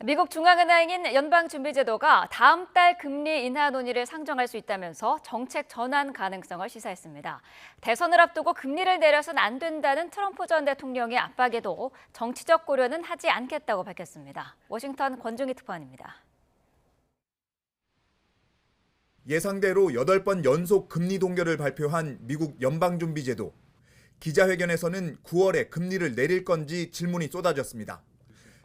미국 중앙은행인 연방준비제도가 다음 달 금리 인하 논의를 상정할 수 있다면서 정책 전환 가능성을 시사했습니다. 대선을 앞두고 금리를 내려서는 안 된다는 트럼프 전 대통령의 압박에도 정치적 고려는 하지 않겠다고 밝혔습니다. 워싱턴 권중희 특파원입니다. 예상대로 8번 연속 금리 동결을 발표한 미국 연방준비제도. 기자회견에서는 9월에 금리를 내릴 건지 질문이 쏟아졌습니다.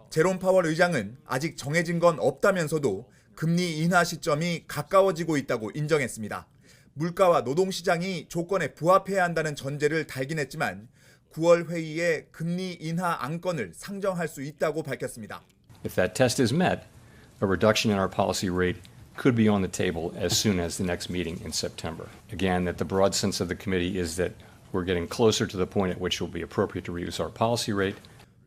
제롬 파월 의장은 아직 정해진 건 없다면서도 금리 인하 시점이 가까워지고 있다고 인정했습니다. 물가와 노동시장이 조건에 부합해야 한다는 전제를 달긴 했지만 9월 회의에 금리 인하 안건을 상정할 수 있다고 밝혔습니다. If that test is met, a reduction in our policy rate could be on the table as soon as the next meeting in September. Again, that the broad sense of the committee is that we're getting closer to the point at which it will be appropriate to reduce our policy rate.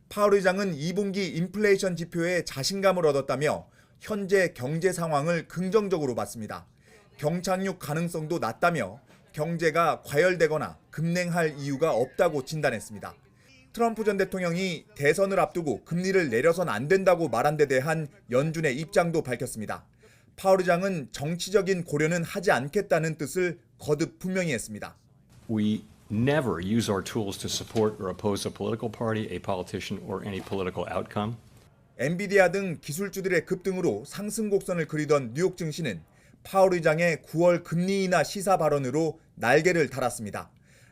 파월 의장은 2분기 인플레이션 지표에 자신감을 얻었다며 현재 경제 상황을 긍정적으로 봤습니다. 경착륙 가능성도 낮다며 경제가 과열되거나 급냉할 이유가 없다고 진단했습니다. 트럼프 전 대통령이 대선을 앞두고 금리를 내려선 안 된다고 말한 데 대한 연준의 입장도 밝혔습니다. 파월 의장은 정치적인 고려는 하지 않겠다는 뜻을 거듭 분명히 했습니다. We never use our tools to support or oppose a political party, a politician, or any political outcome. 엔비디아 등 기술주들의 급등으로 상승 곡선을 그리던 뉴욕 증시는 파월 의장의 9월 금리 인하 시사 발언으로 날개를 달았습니다.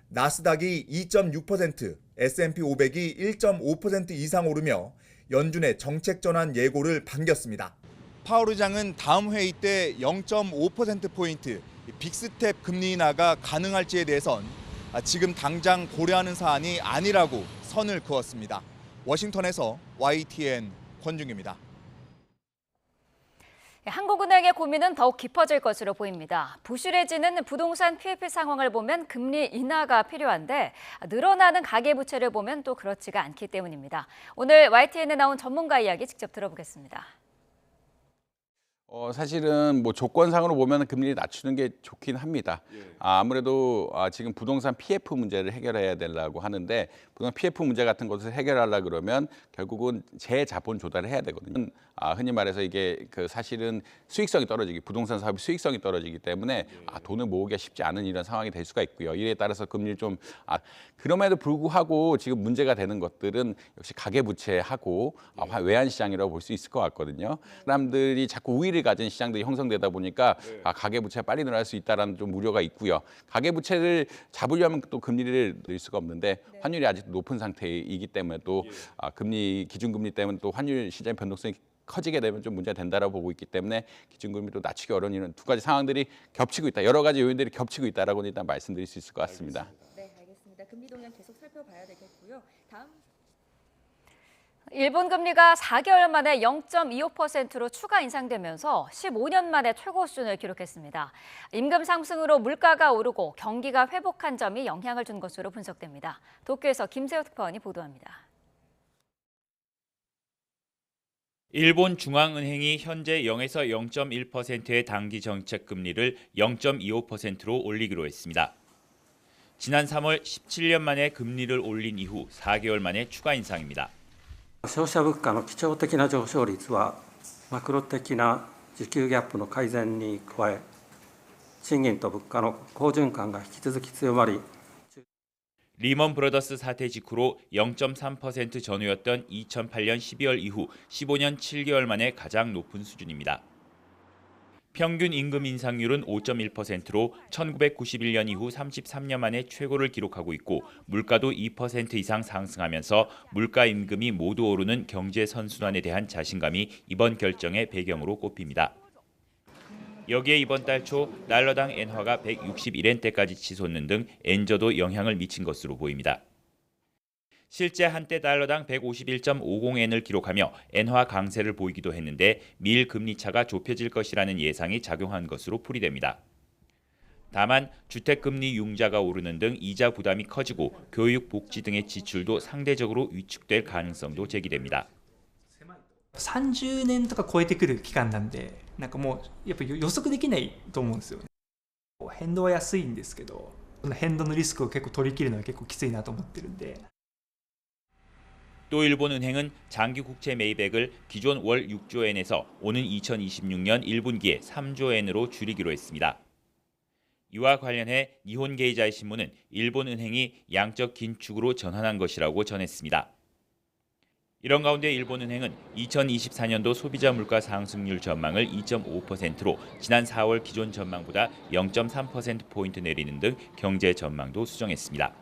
나스닥이 2.6%, S&P 500이 1.5% 이상 오르며 연준의 정책 전환 예고를 반겼습니다. 파월 의장은 다음 회의 때 0.5%포인트 빅스텝 금리 인하가 가능할지에 대해선 지금 당장 고려하는 사안이 아니라고 선을 그었습니다. 워싱턴에서 YTN 권중입니다. 한국은행의 고민은 더욱 깊어질 것으로 보입니다. 부실해지는 부동산 PF 상황을 보면 금리 인하가 필요한데 늘어나는 가계부채를 보면 또 그렇지가 않기 때문입니다. 오늘 YTN에 나온 전문가 이야기 직접 들어보겠습니다. 사실은 뭐 조건상으로 보면 금리를 낮추는 게 좋긴 합니다. 아무래도 지금 부동산 PF 문제를 해결해야 되려고 하는데 부동산 PF 문제 같은 것을 해결하려 그러면 결국은 재자본 조달을 해야 되거든요. 흔히 말해서 이게 사실은 수익성이 떨어지기, 부동산 사업의 수익성이 떨어지기 때문에 돈을 모으기가 쉽지 않은 이런 상황이 될 수가 있고요. 이에 따라서 금리를 좀 그럼에도 불구하고 지금 문제가 되는 것들은 역시 가계부채하고 외환시장이라고 볼 수 있을 것 같거든요. 사람들이 자꾸 우위를 가진 시장들이 형성되다 보니까 가계부채가 빨리 늘어날 수 있다는 좀 우려가 있고요. 가계부채를 잡으려면 또 금리를 늘 수가 없는데 환율이 아직도 높은 상태이기 때문에 또 금리 기준금리 때문에 또 환율 시장의 변동성이 커지게 되면 좀 문제가 된다라고 보고 있기 때문에 기준금리도 낮추기 어려운 이런 두 가지 상황들이 겹치고 있다. 여러 가지 요인들이 겹치고 있다라고 일단 말씀드릴 수 있을 것 같습니다. 네, 알겠습니다. 금리 동향 계속 살펴봐야 되겠고요. 다음 일본 금리가 4개월 만에 0.25%로 추가 인상되면서 15년 만에 최고 수준을 기록했습니다. 임금 상승으로 물가가 오르고 경기가 회복한 점이 영향을 준 것으로 분석됩니다. 도쿄에서 김세호 특파원이 보도합니다. 일본 중앙은행이 현재 0에서 0.1%의 단기 정책 금리를 0.25%로 올리기로 했습니다. 지난 3월 17년 만에 금리를 올린 이후 4개월 만에 추가 인상입니다. 消費者物価の基調的な上昇率はマクロ的な需給ギャップの改善に加え賃金と物価の好循環が引き続き強まり 리먼 브러더스 사태 직후로 0.3% 전후였던 2008년 12월 이후 15년 7개월 만에 가장 높은 수준입니다. 평균 임금 인상률은 5.1%로 1991년 이후 33년 만에 최고를 기록하고 있고 물가도 2% 이상 상승하면서 물가 임금이 모두 오르는 경제 선순환에 대한 자신감이 이번 결정의 배경으로 꼽힙니다. 여기에 이번 달 초 달러당 엔화가 161엔대까지 치솟는 등 엔저도 영향을 미친 것으로 보입니다. 실제 한때 달러당 151.50엔을 기록하며 엔화 강세를 보이기도 했는데 미일 금리 차가 좁혀질 것이라는 예상이 작용한 것으로 풀이됩니다. 다만 주택금리 융자가 오르는 등 이자 부담이 커지고 교육, 복지 등의 지출도 상대적으로 위축될 가능성도 제기됩니다. 30年とか超えてくる期間なんで、なんかもうやっぱ予測できないと思うんですよね。変動は安いんですけど、その変動のリスクを結構取り切るのは結構きついなと思ってるんで。또 일본은행은 장기 국채 매입액을 기존 월 6조 엔에서 오는 2026년 1분기에 3조 엔으로 줄이기로 했습니다. 이와 관련해 니혼게이자이 신문은 일본은행이 양적 긴축으로 전환한 것이라고 전했습니다. 이런 가운데 일본은행은 2024년도 소비자 물가 상승률 전망을 2.5%로 지난 4월 기존 전망보다 0.3%포인트 내리는 등 경제 전망도 수정했습니다.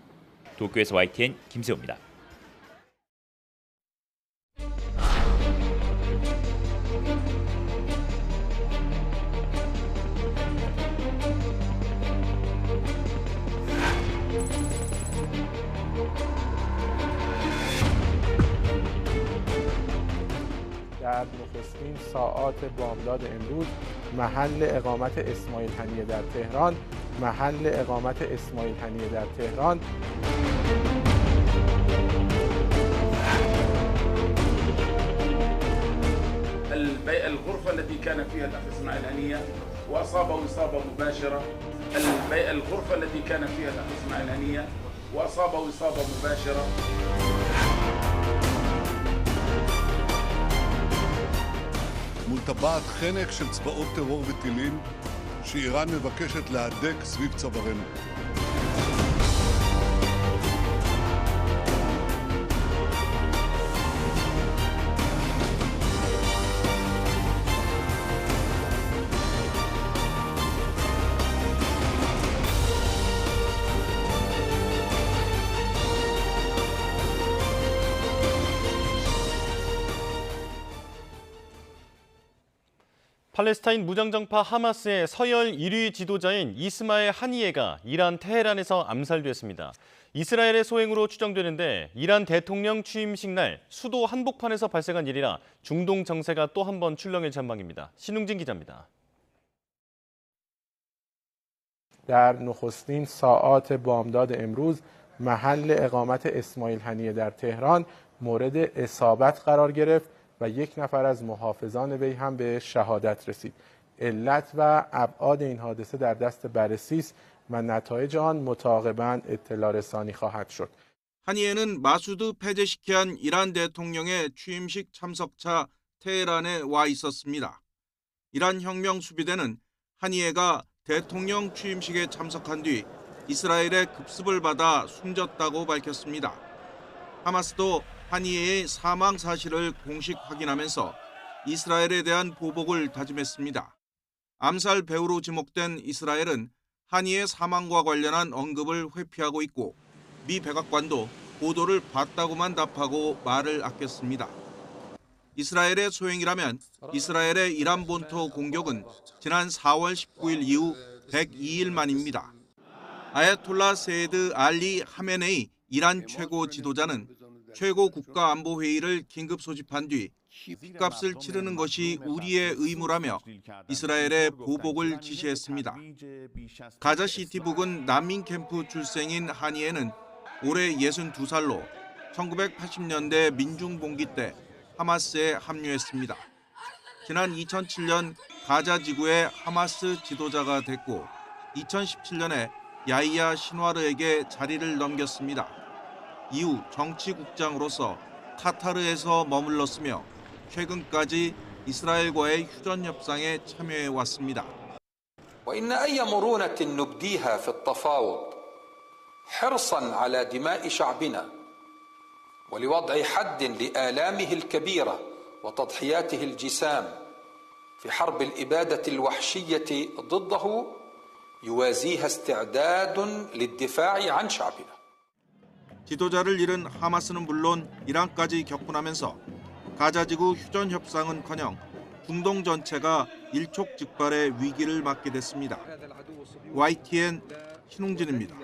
도쿄에서 YTN 김세호입니다. در نخستین ساعات بامداد امروز محل اقامت اسماعیل هنیه در تهران الغرفة التي كان فيها الأخ إسماعيل هنية وأصابه إصابة مباشرة מול טבעת חנק של צבאות טרור וטילים שאיראן מבקשת להדק סביב צווארנו. 팔레스타인 무장정파 하마스의 서열 1위 지도자인 이스마엘 하니예가 이란 테헤란에서 암살됐습니다. 이스라엘의 소행으로 추정되는데 이란 대통령 취임식 날 수도 한복판에서 발생한 일이라 중동 정세가 또 한 번 출렁일 전망입니다. 신웅진 기자입니다. در نخستین ساعات بامداد امروز محل اقامت اسماعیل هنیه در تهران مورد اصابت قرار گرفت و یک نفر از محافظان وی هم به شهادت رسید. علت و ابعاد این حادثه در دست بررسی است و نتایج آن متعاقباً اطلاع رسانی خواهد شد. 하니에는 마수드 페제시키안 이란 대통령의 취임식 참석차 테헤란에 와 있었습니다. 이란 혁명 수비대는 하니에가 대통령 취임식에 참석한 뒤 이스라엘의 급습을 받아 숨졌다고 밝혔습니다. 하마스도 하니에의 사망 사실을 공식 확인하면서 이스라엘에 대한 보복을 다짐했습니다. 암살 배후로 지목된 이스라엘은 하니의 사망과 관련한 언급을 회피하고 있고 미 백악관도 보도를 봤다고만 답하고 말을 아꼈습니다. 이스라엘의 소행이라면 이스라엘의 이란 본토 공격은 지난 4월 19일 이후 102일 만입니다. 아야톨라 세이드 알리 하메네이 이란 최고 지도자는 최고 국가안보회의를 긴급 소집한 뒤 핏값을 치르는 것이 우리의 의무라며 이스라엘의 보복을 지시했습니다. 가자시티 부근 난민 캠프 출생인 하니에는 올해 62살로 1980년대 민중봉기 때 하마스에 합류했습니다. 지난 2007년 가자 지구의 하마스 지도자가 됐고 2017년에 야히야 신와르에게 자리를 넘겼습니다. 이후 정치국장으로서 카타르에서 머물렀으며 최근까지 이스라엘과의 휴전 협상에 참여해 왔습니다. وإن أي مرونة نبديها في التفاوض حرصا على دماء شعبنا ولوضع حد لآلامه الكبيرة وتضحياته الجسام في حرب الإبادة الوحشية ضده يوازيها استعداد للدفاع عن شعبنا. 지도자를 잃은 하마스는 물론 이란까지 격분하면서 가자지구 휴전 협상은커녕 중동 전체가 일촉즉발의 위기를 맞게 됐습니다. YTN 신웅진입니다.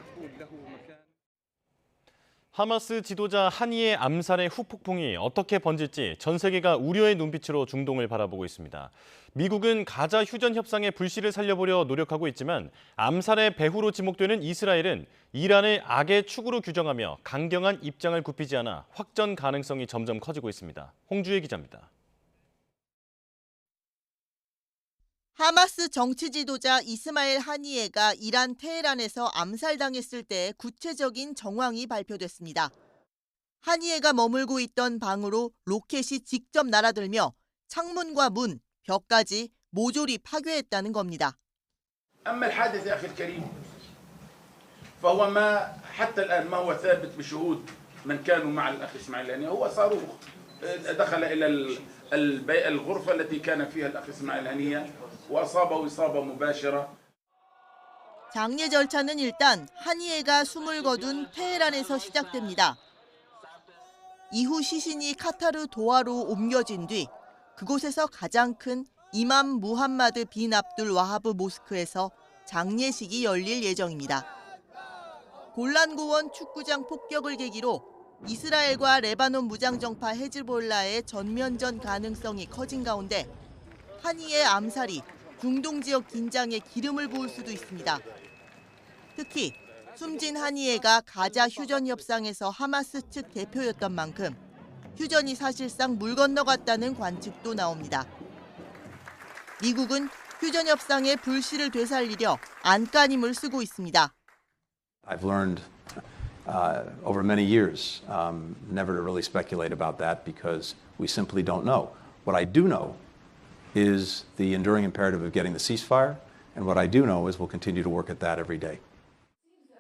하마스 지도자 하니의 암살의 후폭풍이 어떻게 번질지 전 세계가 우려의 눈빛으로 중동을 바라보고 있습니다. 미국은 가자 휴전 협상의 불씨를 살려보려 노력하고 있지만 암살의 배후로 지목되는 이스라엘은 이란을 악의 축으로 규정하며 강경한 입장을 굽히지 않아 확전 가능성이 점점 커지고 있습니다. 홍주혜 기자입니다. 하마스 정치 지도자 이스마엘 하니예가 이란 테헤란에서 암살당했을 때 구체적인 정황이 발표됐습니다. 한이에가 머물고 있던 방으로 로켓이 직접 날아들며 창문과 문, 벽까지 모조리 파괴했다는 겁니다. أما الحادث يا أخي الكريم فهو ما حتى الآن ما هو ثابت بشهود من كانوا مع الأخ إسماعيل هنية هو صاروخ دخل إلى الغرفة التي كان فيها الأخ إسماعيل هنية وأصابه إصابة مباشرة. 장례 절차는 일단 한이에가 숨을 거둔 테헤란에서 시작됩니다. 이후 시신이 카타르 도하로 옮겨진 뒤 그곳에서 가장 큰 이맘 무함마드 빈 압둘 와하브 모스크에서 장례식이 열릴 예정입니다. 골란 고원 축구장 폭격을 계기로 이스라엘과 레바논 무장정파 헤즈볼라의 전면전 가능성이 커진 가운데 한이의 암살이 중동 지역 긴장에 기름을 부을 수도 있습니다. 특히 숨진 한이에가 가자 휴전 협상에서 하마스 측 대표였던 만큼 휴전이 사실상 물 건너갔다는 관측도 나옵니다. 미국은 휴전 협상의 불씨를 되살리려 안간힘을 쓰고 있습니다. I've learned over many years never to really speculate about that because we simply don't know. What I do know is the enduring imperative of getting the ceasefire, and what I do know is we'll continue to work at that every day.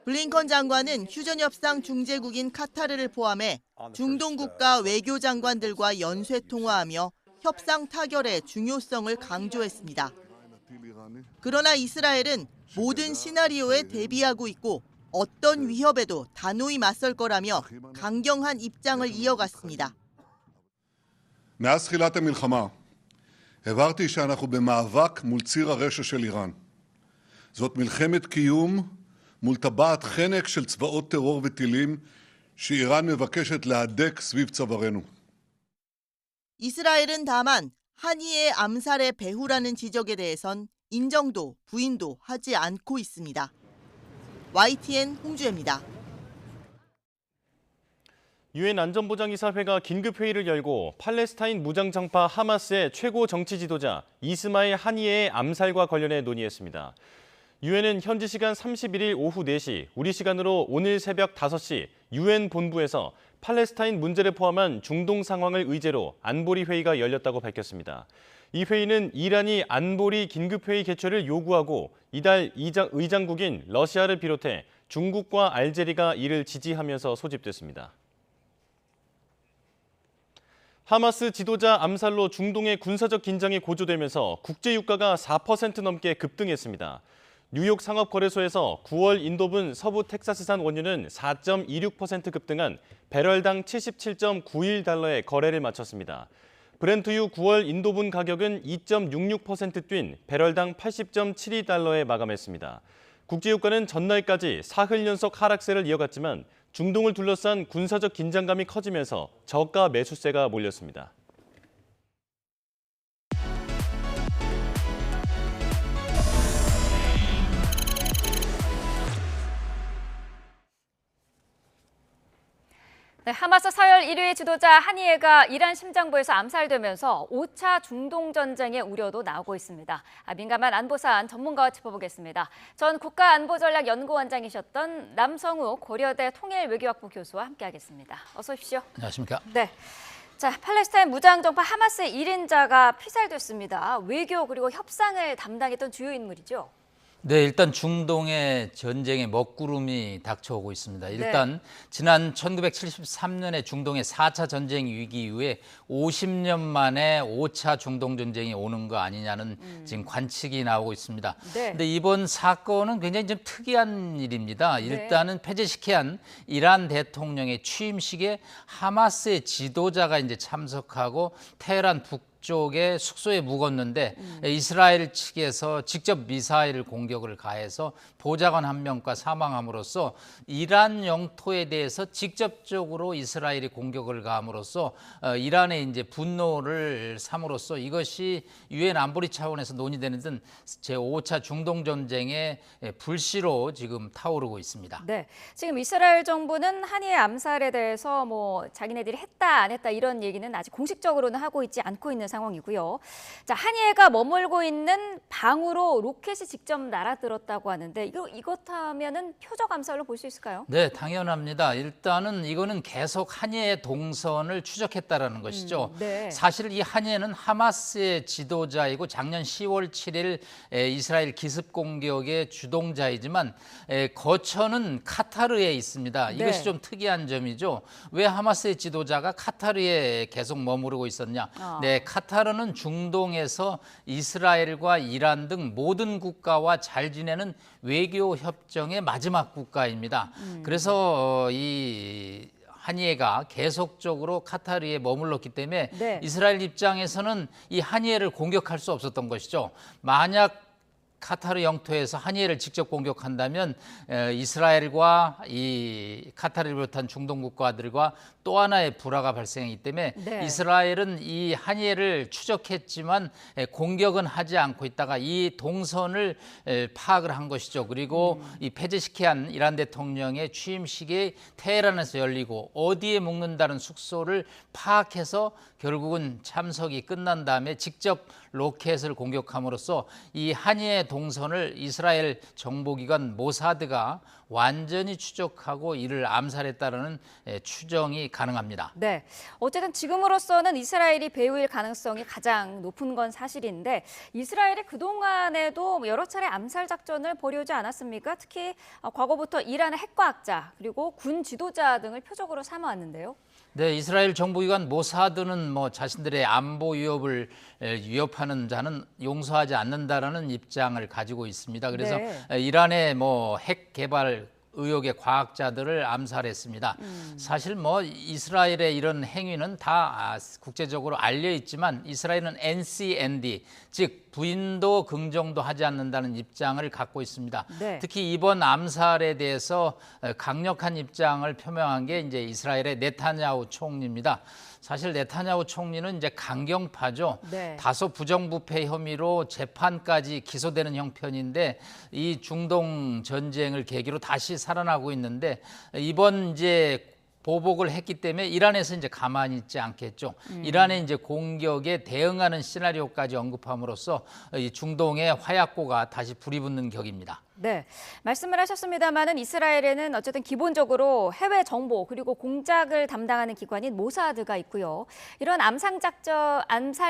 블링컨 장관은 휴전 협상 중재국인 카타르를 포함해 중동 국가 외교 장관들과 연쇄 통화하며 협상 타결의 중요성을 강조했습니다. 그러나 이스라엘은 모든 시나리오에 대비하고 있고 어떤 위협에도 단호히 맞설 거라며 강경한 입장을 이어갔습니다. מאז תחילת המלחמה הבהרתי שאנחנו במאבק מול ציר הרשע של איראן. זאת מלחמת קיום מול טבעת חנק של צבאות טרור וטילים שאיראן מבקשת להדק סביב צווארנו. 이스라엘은 다만 한이의 암살의 배후라는 지적에 대해선 인정도 부인도 하지 않고 있습니다. YTN 홍주혜입니다. 유엔 안전보장이사회가 긴급회의를 열고 팔레스타인 무장정파 하마스의 최고 정치 지도자 이스마일 하니에의 암살과 관련해 논의했습니다. 유엔은 현지 시간 31일 오후 4시, 우리 시간으로 오늘 새벽 5시 유엔 본부에서 팔레스타인 문제를 포함한 중동 상황을 의제로 안보리 회의가 열렸다고 밝혔습니다. 이 회의는 이란이 안보리 긴급회의 개최를 요구하고 이달 의장국인 러시아를 비롯해 중국과 알제리가 이를 지지하면서 소집됐습니다. 하마스 지도자 암살로 중동의 군사적 긴장이 고조되면서 국제유가가 4% 넘게 급등했습니다. 뉴욕 상업거래소에서 9월 인도분 서부 텍사스산 원유는 4.26% 급등한 배럴당 77.91달러에 거래를 마쳤습니다. 브렌트유 9월 인도분 가격은 2.66% 뛴 배럴당 80.72달러에 마감했습니다. 국제유가는 전날까지 사흘 연속 하락세를 이어갔지만 중동을 둘러싼 군사적 긴장감이 커지면서 저가 매수세가 몰렸습니다. 네, 하마스 서열 1위 지도자 하니에가 이란 심장부에서 암살되면서 5차 중동 전쟁의 우려도 나오고 있습니다. 민감한 안보 사안 전문가와 짚어보겠습니다. 전 국가안보전략연구원장이셨던 남성우 고려대 통일외교학부 교수와 함께하겠습니다. 어서 오십시오. 안녕하십니까? 네. 자, 팔레스타인 무장정파 하마스의 1인자가 피살됐습니다. 외교 그리고 협상을 담당했던 주요 인물이죠. 네, 일단 중동의 전쟁의 먹구름이 닥쳐오고 있습니다. 일단 지난 1973년에 중동의 4차 전쟁 위기 이후에 50년 만에 5차 중동 전쟁이 오는 거 아니냐는 지금 관측이 나오고 있습니다. 그런데 이번 사건은 굉장히 좀 특이한 일입니다. 일단은 폐쇄시켜야 한 이란 대통령의 취임식에 하마스의 지도자가 이제 참석하고 테헤란 북쪽의 숙소에 묵었는데 이스라엘 측에서 직접 미사일 공격을 가해서 보좌관 한 명과 사망함으로써 이란 영토에 대해서 직접적으로 이스라엘이 공격을 가함으로써 이란의 이제 분노를 삼으로써 이것이 유엔 안보리 차원에서 논의되는 등 제5차 중동 전쟁의 불씨로 지금 타오르고 있습니다. 네, 지금 이스라엘 정부는 하니의 암살에 대해서 뭐 자기네들이 했다 안 했다 이런 얘기는 아직 공식적으로는 하고 있지 않고 있는 있는 상황이고요. 자, 한이해가 머물고 있는 방으로 로켓이 직접 날아들었다고 하는데 이것하면은 표적 암살로 볼 수 있을까요? 네, 당연합니다. 일단은 이거는 계속 한이해 동선을 추적했다라는 것이죠. 네. 사실 이 한이해는 하마스의 지도자이고 작년 10월 7일 이스라엘 기습 공격의 주동자이지만 거처는 카타르에 있습니다. 이것이 네. 좀 특이한 점이죠. 왜 하마스의 지도자가 카타르에 계속 머무르고 있었냐? 네, 카타르는 중동에서 이스라엘과 이란 등 모든 국가와 잘 지내는 외교 협정의 마지막 국가입니다. 그래서 이 한이해가 계속적으로 카타르에 머물렀기 때문에 네. 이스라엘 입장에서는 이 한이해를 공격할 수 없었던 것이죠. 만약 카타르 영토에서 한이해를 직접 공격한다면 이스라엘과 이 카타르를 비롯한 중동 국가들과 또 하나의 불화가 발생하기 때문에 네. 이스라엘은 이 한이해를 추적했지만 공격은 하지 않고 있다가 이 동선을 파악을 한 것이죠. 그리고 이 페제시키안 이란 대통령의 취임식이 테헤란에서 열리고 어디에 묵는다는 숙소를 파악해서 결국은 참석이 끝난 다음에 직접 로켓을 공격함으로써 이 한이해 동선을 이스라엘 정보기관 모사드가 완전히 추적하고 이를 암살했다는 추정이 가능합니다. 네, 어쨌든 지금으로서는 이스라엘이 배후일 가능성이 가장 높은 건 사실인데 이스라엘이 그동안에도 여러 차례 암살 작전을 벌여오지 않았습니까? 특히 과거부터 이란의 핵과학자 그리고 군 지도자 등을 표적으로 삼아왔는데요. 네, 이스라엘 정보기관 모사드는 자신들의 안보 위협을 위협하는 자는 용서하지 않는다라는 입장을 가지고 있습니다. 그래서 네. 이란의 핵 개발 의혹의 과학자들을 암살했습니다. 사실 이스라엘의 이런 행위는 다 국제적으로 알려 있지만 이스라엘은 NCND 즉 부인도 긍정도 하지 않는다는 입장을 갖고 있습니다. 네. 특히 이번 암살에 대해서 강력한 입장을 표명한 게 이제 이스라엘의 네타냐후 총리입니다. 사실 네타냐후 총리는 이제 강경파죠. 네. 다소 부정부패 혐의로 재판까지 기소되는 형편인데 이 중동 전쟁을 계기로 다시 살아나고 있는데 이번 이제 보복을 했기 때문에 이란에서 이제 가만히 있지 않겠죠. 이란의 이제 공격에 대응하는 시나리오까지 언급함으로써 이 중동의 화약고가 다시 불이 붙는 격입니다. 네, 말씀을 하셨습니다마는 이스라엘에는 어쨌든 기본적으로 해외 정보 그리고 공작을 담당하는 기관인 모사드가 있고요. 이런 암살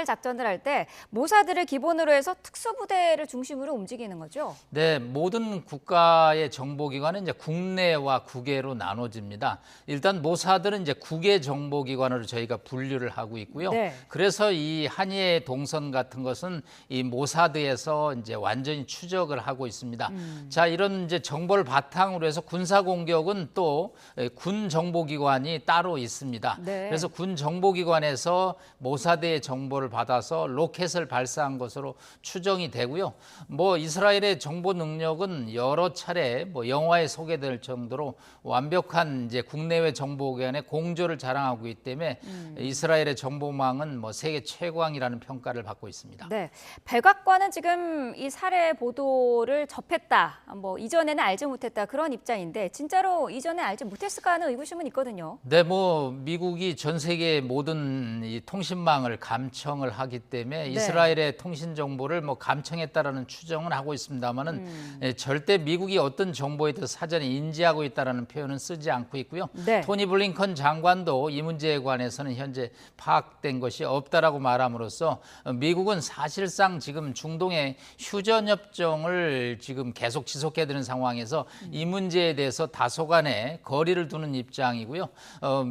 작전을 할 때 모사드를 기본으로 해서 특수부대를 중심으로 움직이는 거죠. 네, 모든 국가의 정보기관은 이제 국내와 국외로 나눠집니다. 일단 모사드는 이제 국외 정보기관으로 저희가 분류를 하고 있고요. 네. 그래서 이 한이해 동선 같은 것은 이 모사드에서 이제 완전히 추적을 하고 있습니다. 자, 이런 이제 정보를 바탕으로 해서 군사 공격은 또 군 정보기관이 따로 있습니다. 네. 그래서 군 정보기관에서 모사드의 정보를 받아서 로켓을 발사한 것으로 추정이 되고요. 이스라엘의 정보 능력은 여러 차례 영화에 소개될 정도로 완벽한 이제 국내외 정보기관의 공조를 자랑하고 있기 때문에 이스라엘의 정보망은 세계 최고왕이라는 평가를 받고 있습니다. 네, 백악관은 지금 이 살해 보도를 접했다. 이전에는 알지 못했다 그런 입장인데 진짜로 이전에 알지 못했을까 하는 의구심은 있거든요. 네, 미국이 전 세계 모든 이 통신망을 감청을 하기 때문에 네. 이스라엘의 통신 정보를 감청했다라는 추정은 하고 있습니다만은 절대 미국이 어떤 정보에 대해서 사전에 인지하고 있다라는 표현은 쓰지 않고 있고요. 네. 토니 블링컨 장관도 이 문제에 관해서는 현재 파악된 것이 없다라고 말함으로써 미국은 사실상 지금 중동의 휴전 협정을 지금 계속 지속해야 되는 상황에서 이 문제에 대해서 다소간의 거리를 두는 입장이고요.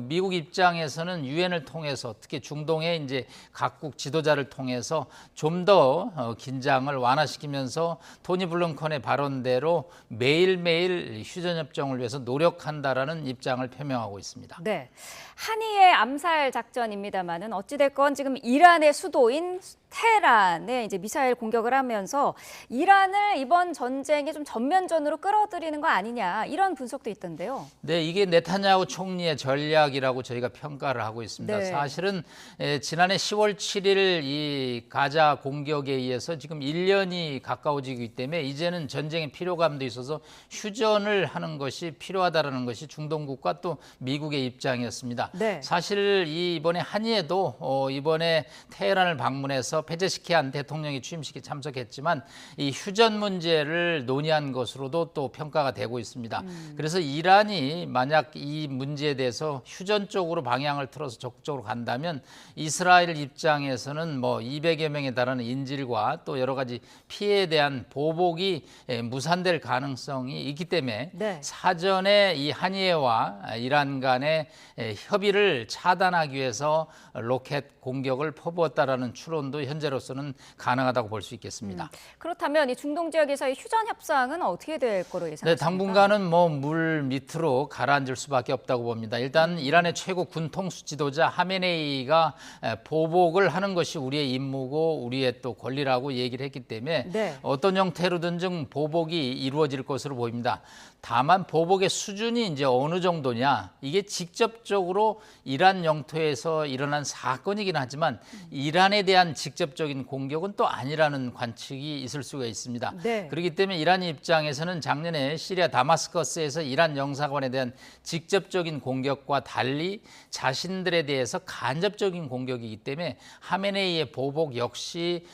미국 입장에서는 유엔을 통해서 특히 중동의 이제 각국 지도자를 통해서 좀 더 긴장을 완화시키면서 토니 블링컨의 발언대로 매일매일 휴전 협정을 위해서 노력한다라는 입장을 표명하고 있습니다. 네, 한이해 암살 작전입니다만은 어찌됐건 지금 이란의 수도인 테헤란에 이제 미사일 공격을 하면서 이란을 이번 전쟁에 좀 좀 전면전으로 끌어들이는 거 아니냐 이런 분석도 있던데요. 네, 이게 네타냐후 총리의 전략이라고 저희가 평가를 하고 있습니다. 네. 사실은 지난해 10월 7일 이 가자 공격에 의해서 지금 1년이 가까워지기 때문에 이제는 전쟁의 필요감도 있어서 휴전을 하는 것이 필요하다라는 것이 중동국과 또 미국의 입장이었습니다. 네. 사실 이번에 한의회도 이번에 테헤란을 방문해서 페제시키안 대통령이 취임식에 참석했지만 이 휴전 문제를 논의한 것으로도 또 평가가 되고 있습니다. 그래서 이란이 만약 이 문제에 대해서 휴전 쪽으로 방향을 틀어서 적극적으로 간다면 이스라엘 입장에서는 뭐 200여 명에 달하는 인질과 또 여러 가지 피해에 대한 보복이 무산될 가능성이 있기 때문에 네. 사전에 이 한의회와 이란 간의 협의를 차단하기 위해서 로켓 공격을 퍼부었다라는 추론도 현재로서는 가능하다고 볼 수 있겠습니다. 그렇다면 이 중동 지역에서의 휴전 협상은 어떻게 될 거로 예상하십니까? 네, 당분간은 뭐 물 밑으로 가라앉을 수밖에 없다고 봅니다. 일단 이란의 최고 군 통수 지도자 하메네이가 보복을 하는 것이 우리의 임무고 우리의 또 권리라고 얘기를 했기 때문에 네. 어떤 형태로든지 보복이 이루어질 것으로 보입니다. 다만 보복의 수준이 이제 어느 정도냐, 이게 직접적으로 이란 영토에서 일어난 사건이긴 하지만 이란에 대한 직접적인 공격은 또 아니라는 관측이 있을 수가 있습니다. 네. 그렇기 때문에 이란 입장에서는 작년에 시리아 다마스커스에서 이란 영사관에 대한 직접적인 공격과 달리 자신들에 대해서 간접적인 공격이기 때문에 하메네이의 보복 역시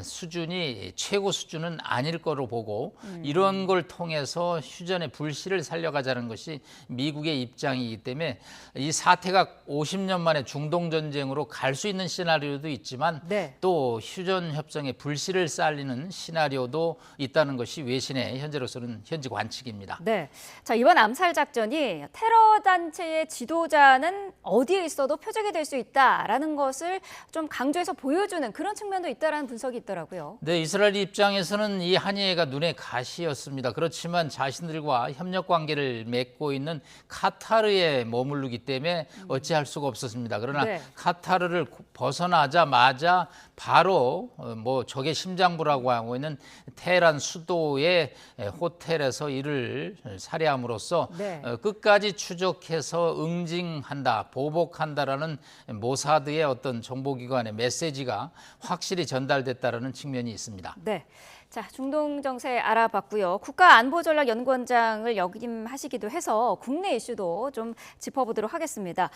수준이 최고 수준은 아닐 거로 보고 이런 걸 통해서 휴전의 불씨를 살려가자는 것이 미국의 입장이기 때문에 이 사태가 50년 만에 중동 전쟁으로 갈 수 있는 시나리오도 있지만 네. 또 휴전 협상에 불씨를 살리는 시나리오도 있다는 것이 외신의 현재로서는 현지 관측입니다. 네. 자, 이번 암살 작전이 테러 단체의 지도자는 어디에 있어도 표적이 될 수 있다라는 것을 좀 강조해서 보여주는 그런 측면도 있다라는 분석이 있더라고요. 네, 이스라엘 입장에서는 이 한의회가 눈에 가시였습니다. 그렇지만 자신들과 협력 관계를 맺고 있는 카타르에 머무르기 때문에 어찌할 수가 없었습니다. 그러나 네. 카타르를 벗어나자마자 바로 뭐 적의 심장부라고 하고 있는 테헤란 수도의 호텔에서 이를 살해함으로써 네. 끝까지 추적해서 응징한다, 보복한다라는 모사드의 어떤 정보기관의 메시지가 확실히 전달됐다라는 측면이 있습니다. 네. 자, 중동 정세 알아봤고요. 국가안보전략연구원장을 역임하시기도 해서 국내 이슈도 좀 짚어보도록 하겠습니다.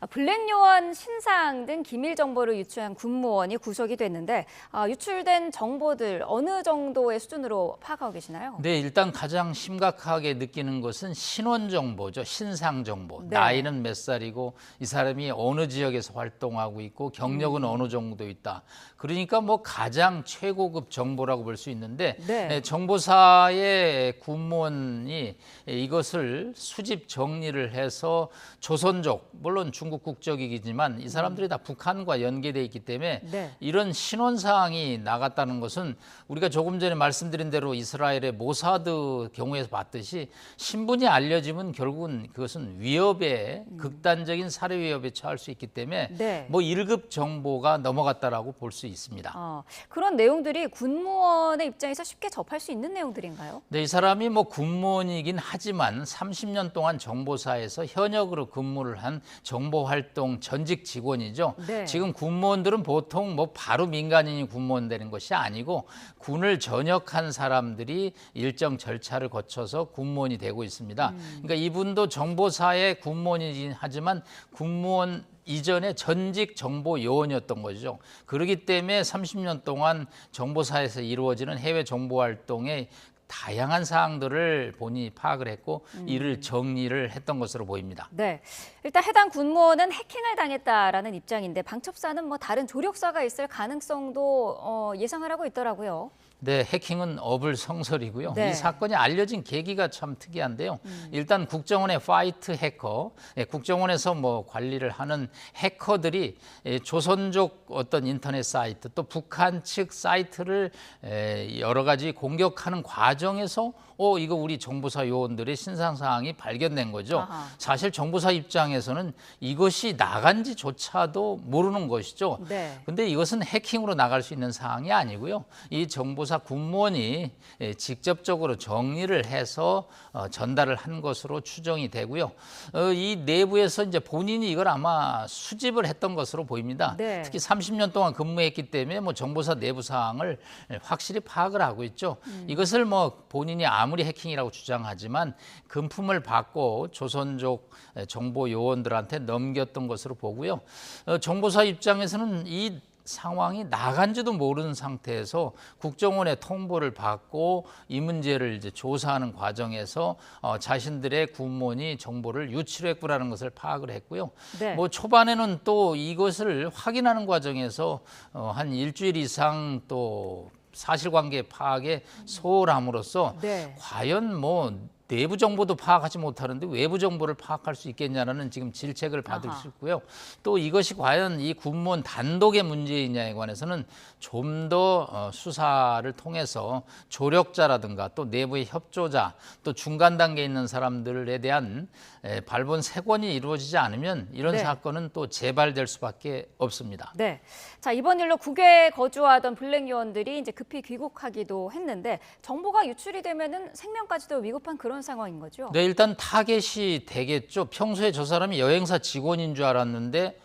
블랙요원 신상 등 기밀 정보를 유출한 군무원이 구속이 됐는데 유출된 정보들 어느 정도의 수준으로 파악하고 계시나요? 네, 일단 가장 심각하게 느끼는 것은 신원 정보죠. 신상 정보. 네. 나이는 몇 살이고 이 사람이 어느 지역에서 활동하고 있고 경력은 어느 정도 있다. 그러니까 뭐 가장 최고급 정보라고 볼 수 있는데 네. 정보사의 군무원이 이것을 수집 정리를 해서 조선족, 물론 중국 국적이지만 이 사람들이 다 북한과 연계되어 있기 때문에 네. 이런 신원 사항이 나갔다는 것은 우리가 조금 전에 말씀드린 대로 이스라엘의 모사드 경우에서 봤듯이 신분이 알려지면 결국은 그것은 위협에 극단적인 살해 위협에 처할 수 있기 때문에 네. 뭐 1급 정보가 넘어갔다라고 볼 수 있습니다. 그런 내용들이 군무원의 입장에서 쉽게 접할 수 있는 내용들인가요? 네, 이 사람이 뭐 군무원이긴 하지만 30년 동안 정보사에서 현역으로 근무를 한 정보활동 전직 직원이죠. 네. 지금 군무원들은 보통 뭐 바로 민간인이 군무원 되는 것이 아니고 군을 전역한 사람들이 일정 절차를 거쳐서 군무원이 되고 있습니다. 그러니까 이분도 정보사의 군무원이긴 하지만 군무원 이전에 전직 정보 요원이었던 거죠. 그렇기 때문에 30년 동안 정보사에서 이루어지는 해외 정보 활동의 다양한 사항들을 본인이 파악을 했고 이를 정리를 했던 것으로 보입니다. 네, 일단 해당 군무원은 해킹을 당했다라는 입장인데 방첩사는 뭐 다른 조력사가 있을 가능성도 예상을 하고 있더라고요. 네, 해킹은 어불성설이고요. 네. 이 사건이 알려진 계기가 참 특이한데요. 일단 국정원의 파이트 해커, 국정원에서 뭐 관리를 하는 해커들이 조선족 어떤 인터넷 사이트 또 북한 측 사이트를 여러 가지 공격하는 과정에서 이거 우리 정보사 요원들의 신상 사항이 발견된 거죠. 아하. 사실 정보사 입장에서는 이것이 나간지조차도 모르는 것이죠. 네. 근데 이것은 해킹으로 나갈 수 있는 사항이 아니고요. 이 정보사 정보사 군무원이 직접적으로 정리를 해서 전달을 한 것으로 추정이 되고요. 이 내부에서 이제 본인이 이걸 아마 수집을 했던 것으로 보입니다. 네. 특히 30년 동안 근무했기 때문에 뭐 정보사 내부 사항을 확실히 파악을 하고 있죠. 이것을 뭐 본인이 아무리 해킹이라고 주장하지만 금품을 받고 조선족 정보 요원들한테 넘겼던 것으로 보고요. 정보사 입장에서는 이 상황이 나간지도 모르는 상태에서 국정원의 통보를 받고 이 문제를 이제 조사하는 과정에서 자신들의 군무원이 정보를 유출했구라는 것을 파악을 했고요. 네. 뭐 초반에는 또 이것을 확인하는 과정에서 한 일주일 이상 또 사실관계 파악에 소홀함으로써 네. 과연 뭐 내부 정보도 파악하지 못하는데 외부 정보를 파악할 수 있겠냐라는 지금 질책을 받을 수 있고요. 또 이것이 과연 이 군무원 단독의 문제이냐에 관해서는 좀 더 수사를 통해서 조력자라든가 또 내부의 협조자 또 중간 단계에 있는 사람들에 대한 발본 세권이 이루어지지 않으면 이런 네. 사건은 또 재발될 수밖에 없습니다. 네. 자, 이번 일로 국외에 거주하던 블랙 요원들이 이제 급히 귀국하기도 했는데 정보가 유출이 되면은 생명까지도 위급한 그런 상황인 거죠? 네, 일단 타겟이 되겠죠. 평소에 저 사람이 여행사 직원인 줄 알았는데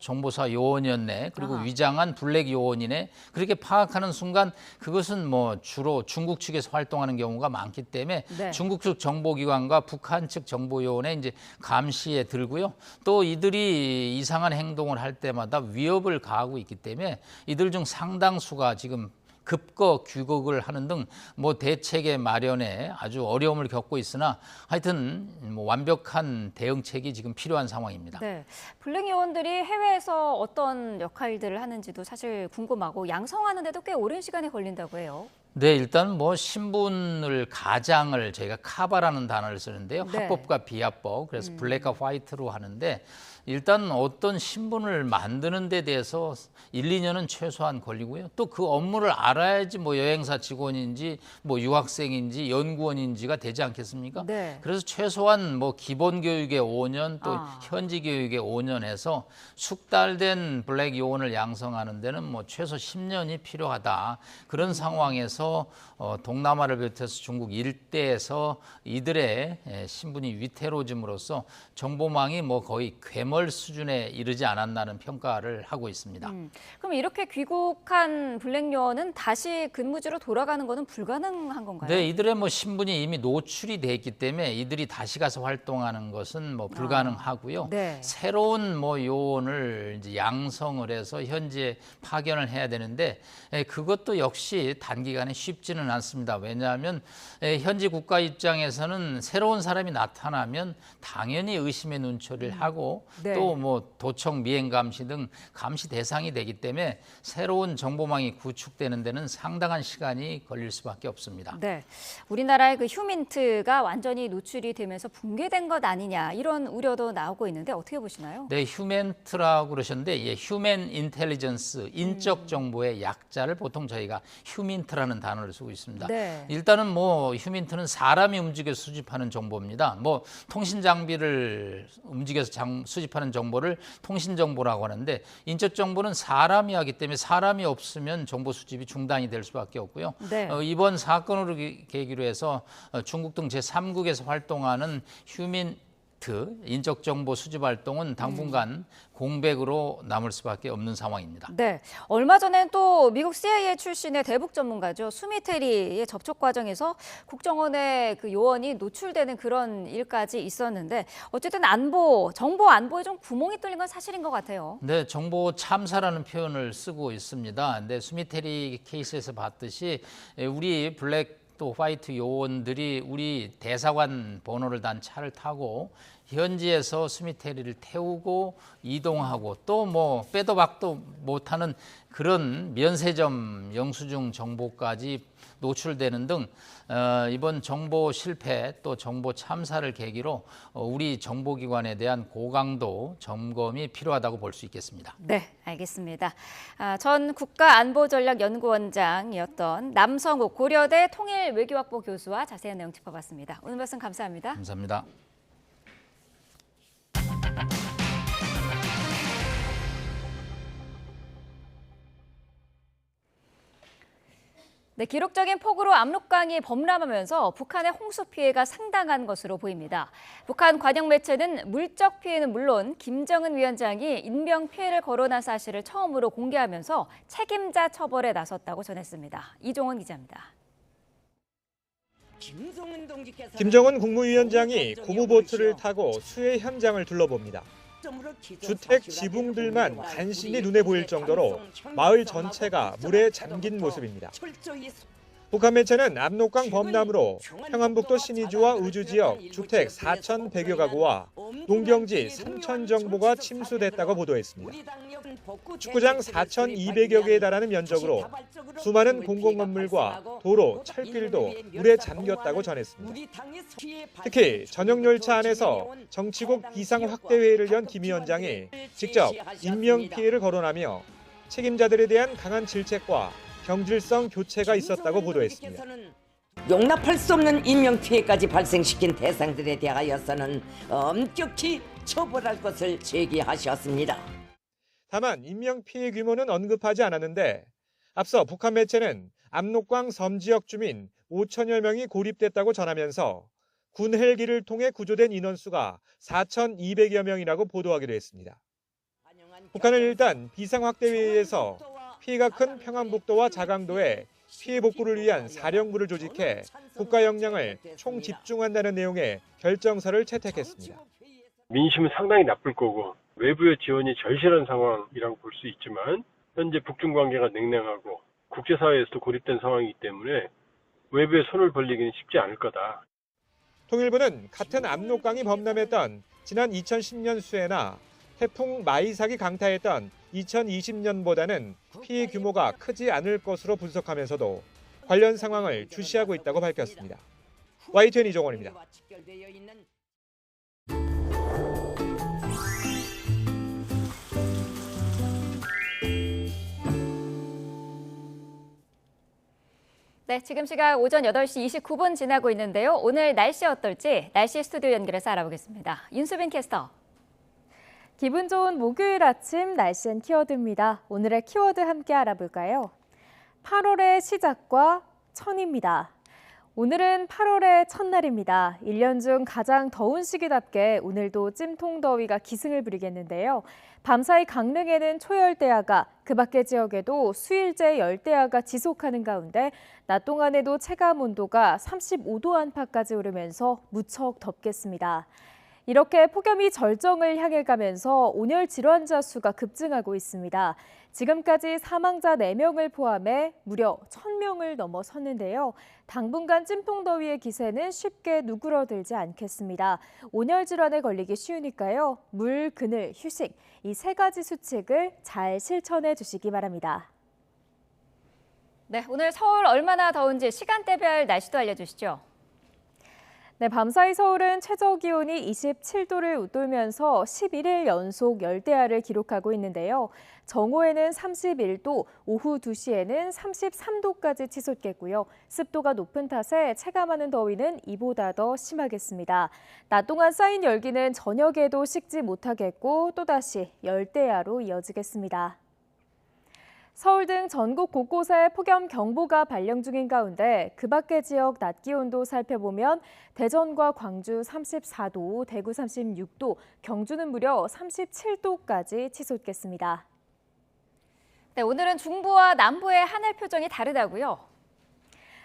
정보사 요원이었네. 그리고 위장한 블랙 요원이네. 그렇게 파악하는 순간 그것은 뭐 주로 중국 측에서 활동하는 경우가 많기 때문에 네. 중국 측 정보기관과 북한 측 정보요원의 이제 감시에 들고요. 또 이들이 이상한 행동을 할 때마다 위협을 가하고 있기 때문에 이들 중 상당수가 지금 급거 귀국을 하는 등 뭐 대책의 마련에 아주 어려움을 겪고 있으나 하여튼 뭐 완벽한 대응책이 지금 필요한 상황입니다. 네. 블랙 요원들이 해외에서 어떤 역할들을 하는지도 사실 궁금하고 양성하는데도 꽤 오랜 시간이 걸린다고 해요. 네, 일단 뭐 신분을 가장을 저희가 카바라는 단어를 쓰는데요. 네. 합법과 비합법, 그래서 블랙과 화이트로 하는데 일단 어떤 신분을 만드는 데 대해서 1, 2년은 최소한 걸리고요. 또 그 업무를 알아야지 뭐 여행사 직원인지 뭐 유학생인지 연구원인지가 되지 않겠습니까? 네. 그래서 최소한 뭐 기본 교육에 5년 또 현지 교육에 5년 해서 숙달된 블랙 요원을 양성하는 데는 뭐 최소 10년이 필요하다. 그런 상황에서 동남아를 비롯해서 중국 일대에서 이들의 신분이 위태로워짐으로써 정보망이 뭐 거의 괴물 수준에 이르지 않았나는 평가를 하고 있습니다. 그럼 이렇게 귀국한 블랙 요원은 다시 근무지로 돌아가는 것은 불가능한 건가요? 네, 이들의 뭐 신분이 이미 노출이 돼 있기 때문에 이들이 다시 가서 활동하는 것은 뭐 불가능하고요. 네. 새로운 뭐 요원을 이제 양성을 해서 현지에 파견을 해야 되는데 그것도 역시 단기간에 쉽지는 않습니다. 왜냐하면 현지 국가 입장에서는 새로운 사람이 나타나면 당연히 의심의 눈초리를 하고 네. 또 뭐 도청 미행 감시 등 감시 대상이 되기 때문에 새로운 정보망이 구축되는 데는 상당한 시간이 걸릴 수밖에 없습니다. 네, 우리나라의 그 휴민트가 완전히 노출이 되면서 붕괴된 것 아니냐 이런 우려도 나오고 있는데 어떻게 보시나요? 네, 휴멘트라고 그러셨는데 휴먼 인텔리전스, 인적 정보의 약자를 보통 저희가 휴민트라는 단어를 쓰고 있습니다. 네. 일단은 뭐 휴민트는 사람이 움직여 수집하는 정보입니다. 뭐 통신 장비를 움직여서 수집하는 정보를 통신 정보라고 하는데 인적 정보는 사람이 하기 때문에 사람이 없으면 정보 수집이 중단이 될 수밖에 없고요. 네. 이번 사건으로 계기로 해서 중국 등 제3국에서 활동하는 인적 정보 수집 활동은 당분간 공백으로 남을 수밖에 없는 상황입니다. 네, 얼마 전에 또 미국 CIA 출신의 대북 전문가죠. 수미테리의 접촉 과정에서 국정원의 그 요원이 노출되는 그런 일까지 있었는데 어쨌든 정보 안보에 좀 구멍이 뚫린 건 사실인 것 같아요. 네, 정보 참사라는 표현을 쓰고 있습니다. 근데 수미테리 케이스에서 봤듯이 우리 블랙 또 화이트 요원들이 우리 대사관 번호를 단 차를 타고 현지에서 수미테리를 태우고 이동하고 또 뭐 빼도 박도 못하는 그런 면세점 영수증 정보까지 노출되는 등 이번 정보 실패 또 정보 참사를 계기로 우리 정보기관에 대한 고강도 점검이 필요하다고 볼 수 있겠습니다. 네, 알겠습니다. 전 국가안보전략연구원장이었던 남성욱 고려대 통일외교학부 교수와 자세한 내용 짚어봤습니다. 오늘 말씀 감사합니다. 감사합니다. 네, 기록적인 폭우로 압록강이 범람하면서 북한의 홍수 피해가 상당한 것으로 보입니다. 북한 관영 매체는 물적 피해는 물론 김정은 위원장이 인명 피해를 거론한 사실을 처음으로 공개하면서 책임자 처벌에 나섰다고 전했습니다. 이종원 기자입니다. 김정은 국무위원장이 고무보트를 타고 수해 현장을 둘러봅니다. 주택 지붕들만 간신히 눈에 보일 정도로 마을 전체가 물에 잠긴 모습입니다. 북한 매체는 압록강 범람으로 평안북도 신의주와 의주지역 주택 4,100여 가구와 농경지 3,000 정보가 침수됐다고 보도했습니다. 축구장 4,200여 개에 달하는 면적으로 수많은 공공건물과 도로, 철길도 물에 잠겼다고 전했습니다. 특히 전용열차 안에서 정치국 비상확대회의를 연 김 위원장이 직접 인명피해를 거론하며 책임자들에 대한 강한 질책과 경질성 교체가 있었다고 보도했습니다. 용납할 수 없는 인명피해까지 발생시킨 대상들에 대하여서는 엄격히 처벌할 것을 제기하셨습니다. 다만 인명피해 규모는 언급하지 않았는데 앞서 북한 매체는 압록강 섬 지역 주민 5천여 명이 고립됐다고 전하면서 군 헬기를 통해 구조된 인원수가 4,200여 명이라고 보도하기도 했습니다. 북한은 일단 비상확대회의에서 피해가 큰 평안북도와 자강도에 피해 복구를 위한 사령부를 조직해 국가 역량을 총집중한다는 내용의 결정서를 채택했습니다. 민심은 상당히 나쁠 거고 외부의 지원이 절실한 상황이라고 볼 수 있지만 현재 북중 관계가 냉랭하고 국제사회에서도 고립된 상황이기 때문에 외부에 손을 벌리기는 쉽지 않을 거다. 통일부는 같은 압록강이 범람했던 지난 2010년 수해나 태풍 마이삭이 강타했던 2020년보다는 피해 규모가 크지 않을 것으로 분석하면서도 관련 상황을 주시하고 있다고 밝혔습니다. YTN 이종원입니다. 네, 지금 시각 오전 8시 29분 지나고 있는데요. 오늘 날씨 어떨지 날씨 스튜디오 연결해서 알아보겠습니다. 윤수빈 캐스터. 기분 좋은 목요일 아침 날씨 앤 키워드입니다. 오늘의 키워드 함께 알아볼까요? 8월의 시작과 천입니다. 오늘은 8월의 첫날입니다. 1년 중 가장 더운 시기답게 오늘도 찜통더위가 기승을 부리겠는데요. 밤사이 강릉에는 초열대야가, 그 밖의 지역에도 수일제 열대야가 지속하는 가운데 낮 동안에도 체감 온도가 35도 안팎까지 오르면서 무척 덥겠습니다. 이렇게 폭염이 절정을 향해 가면서 온열 질환자 수가 급증하고 있습니다. 지금까지 사망자 4명을 포함해 무려 1,000명을 넘어섰는데요. 당분간 찜통더위의 기세는 쉽게 누그러들지 않겠습니다. 온열 질환에 걸리기 쉬우니까요. 물, 그늘, 휴식 이 3가지 수칙을 잘 실천해 주시기 바랍니다. 네, 오늘 서울 얼마나 더운지 시간대별 날씨도 알려주시죠. 네, 밤사이 서울은 최저 기온이 27도를 웃돌면서 11일 연속 열대야를 기록하고 있는데요. 정오에는 31도, 오후 2시에는 33도까지 치솟겠고요. 습도가 높은 탓에 체감하는 더위는 이보다 더 심하겠습니다. 낮 동안 쌓인 열기는 저녁에도 식지 못하겠고 또다시 열대야로 이어지겠습니다. 서울 등 전국 곳곳에 폭염 경보가 발령 중인 가운데 그 밖의 지역 낮 기온도 살펴보면 대전과 광주 34도, 대구 36도, 경주는 무려 37도까지 치솟겠습니다. 네, 오늘은 중부와 남부의 하늘 표정이 다르다고요?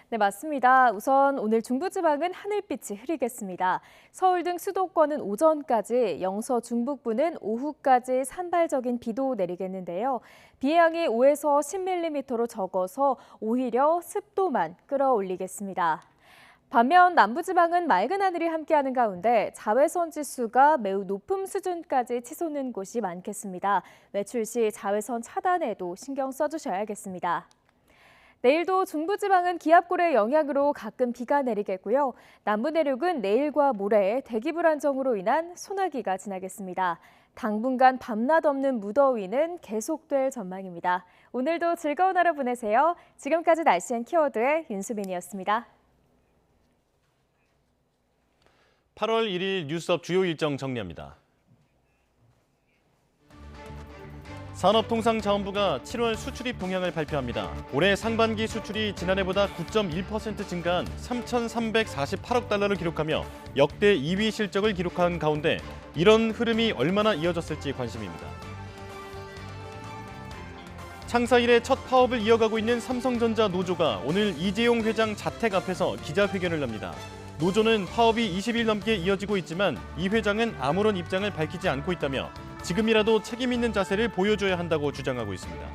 네, 맞습니다. 우선 오늘 중부지방은 하늘빛이 흐리겠습니다. 서울 등 수도권은 오전까지, 영서 중북부는 오후까지 산발적인 비도 내리겠는데요. 비의 양이 5에서 10mm로 적어서 오히려 습도만 끌어올리겠습니다. 반면 남부지방은 맑은 하늘이 함께하는 가운데 자외선 지수가 매우 높은 수준까지 치솟는 곳이 많겠습니다. 외출 시 자외선 차단에도 신경 써주셔야겠습니다. 내일도 중부지방은 기압골의 영향으로 가끔 비가 내리겠고요. 남부 내륙은 내일과 모레 대기 불안정으로 인한 소나기가 지나겠습니다. 당분간 밤낮 없는 무더위는 계속될 전망입니다. 오늘도 즐거운 하루 보내세요. 지금까지 날씨 앤 키워드의 윤수빈이었습니다. 8월 1일 뉴스업 주요 일정 정리합니다. 산업통상자원부가 7월 수출입 동향을 발표합니다. 올해 상반기 수출이 지난해보다 9.1% 증가한 3,348억 달러를 기록하며 역대 2위 실적을 기록한 가운데 이런 흐름이 얼마나 이어졌을지 관심입니다. 창사 이래 첫 파업을 이어가고 있는 삼성전자 노조가 오늘 이재용 회장 자택 앞에서 기자회견을 합니다. 노조는 파업이 20일 넘게 이어지고 있지만 이 회장은 아무런 입장을 밝히지 않고 있다며 지금이라도 책임 있는 자세를 보여줘야 한다고 주장하고 있습니다.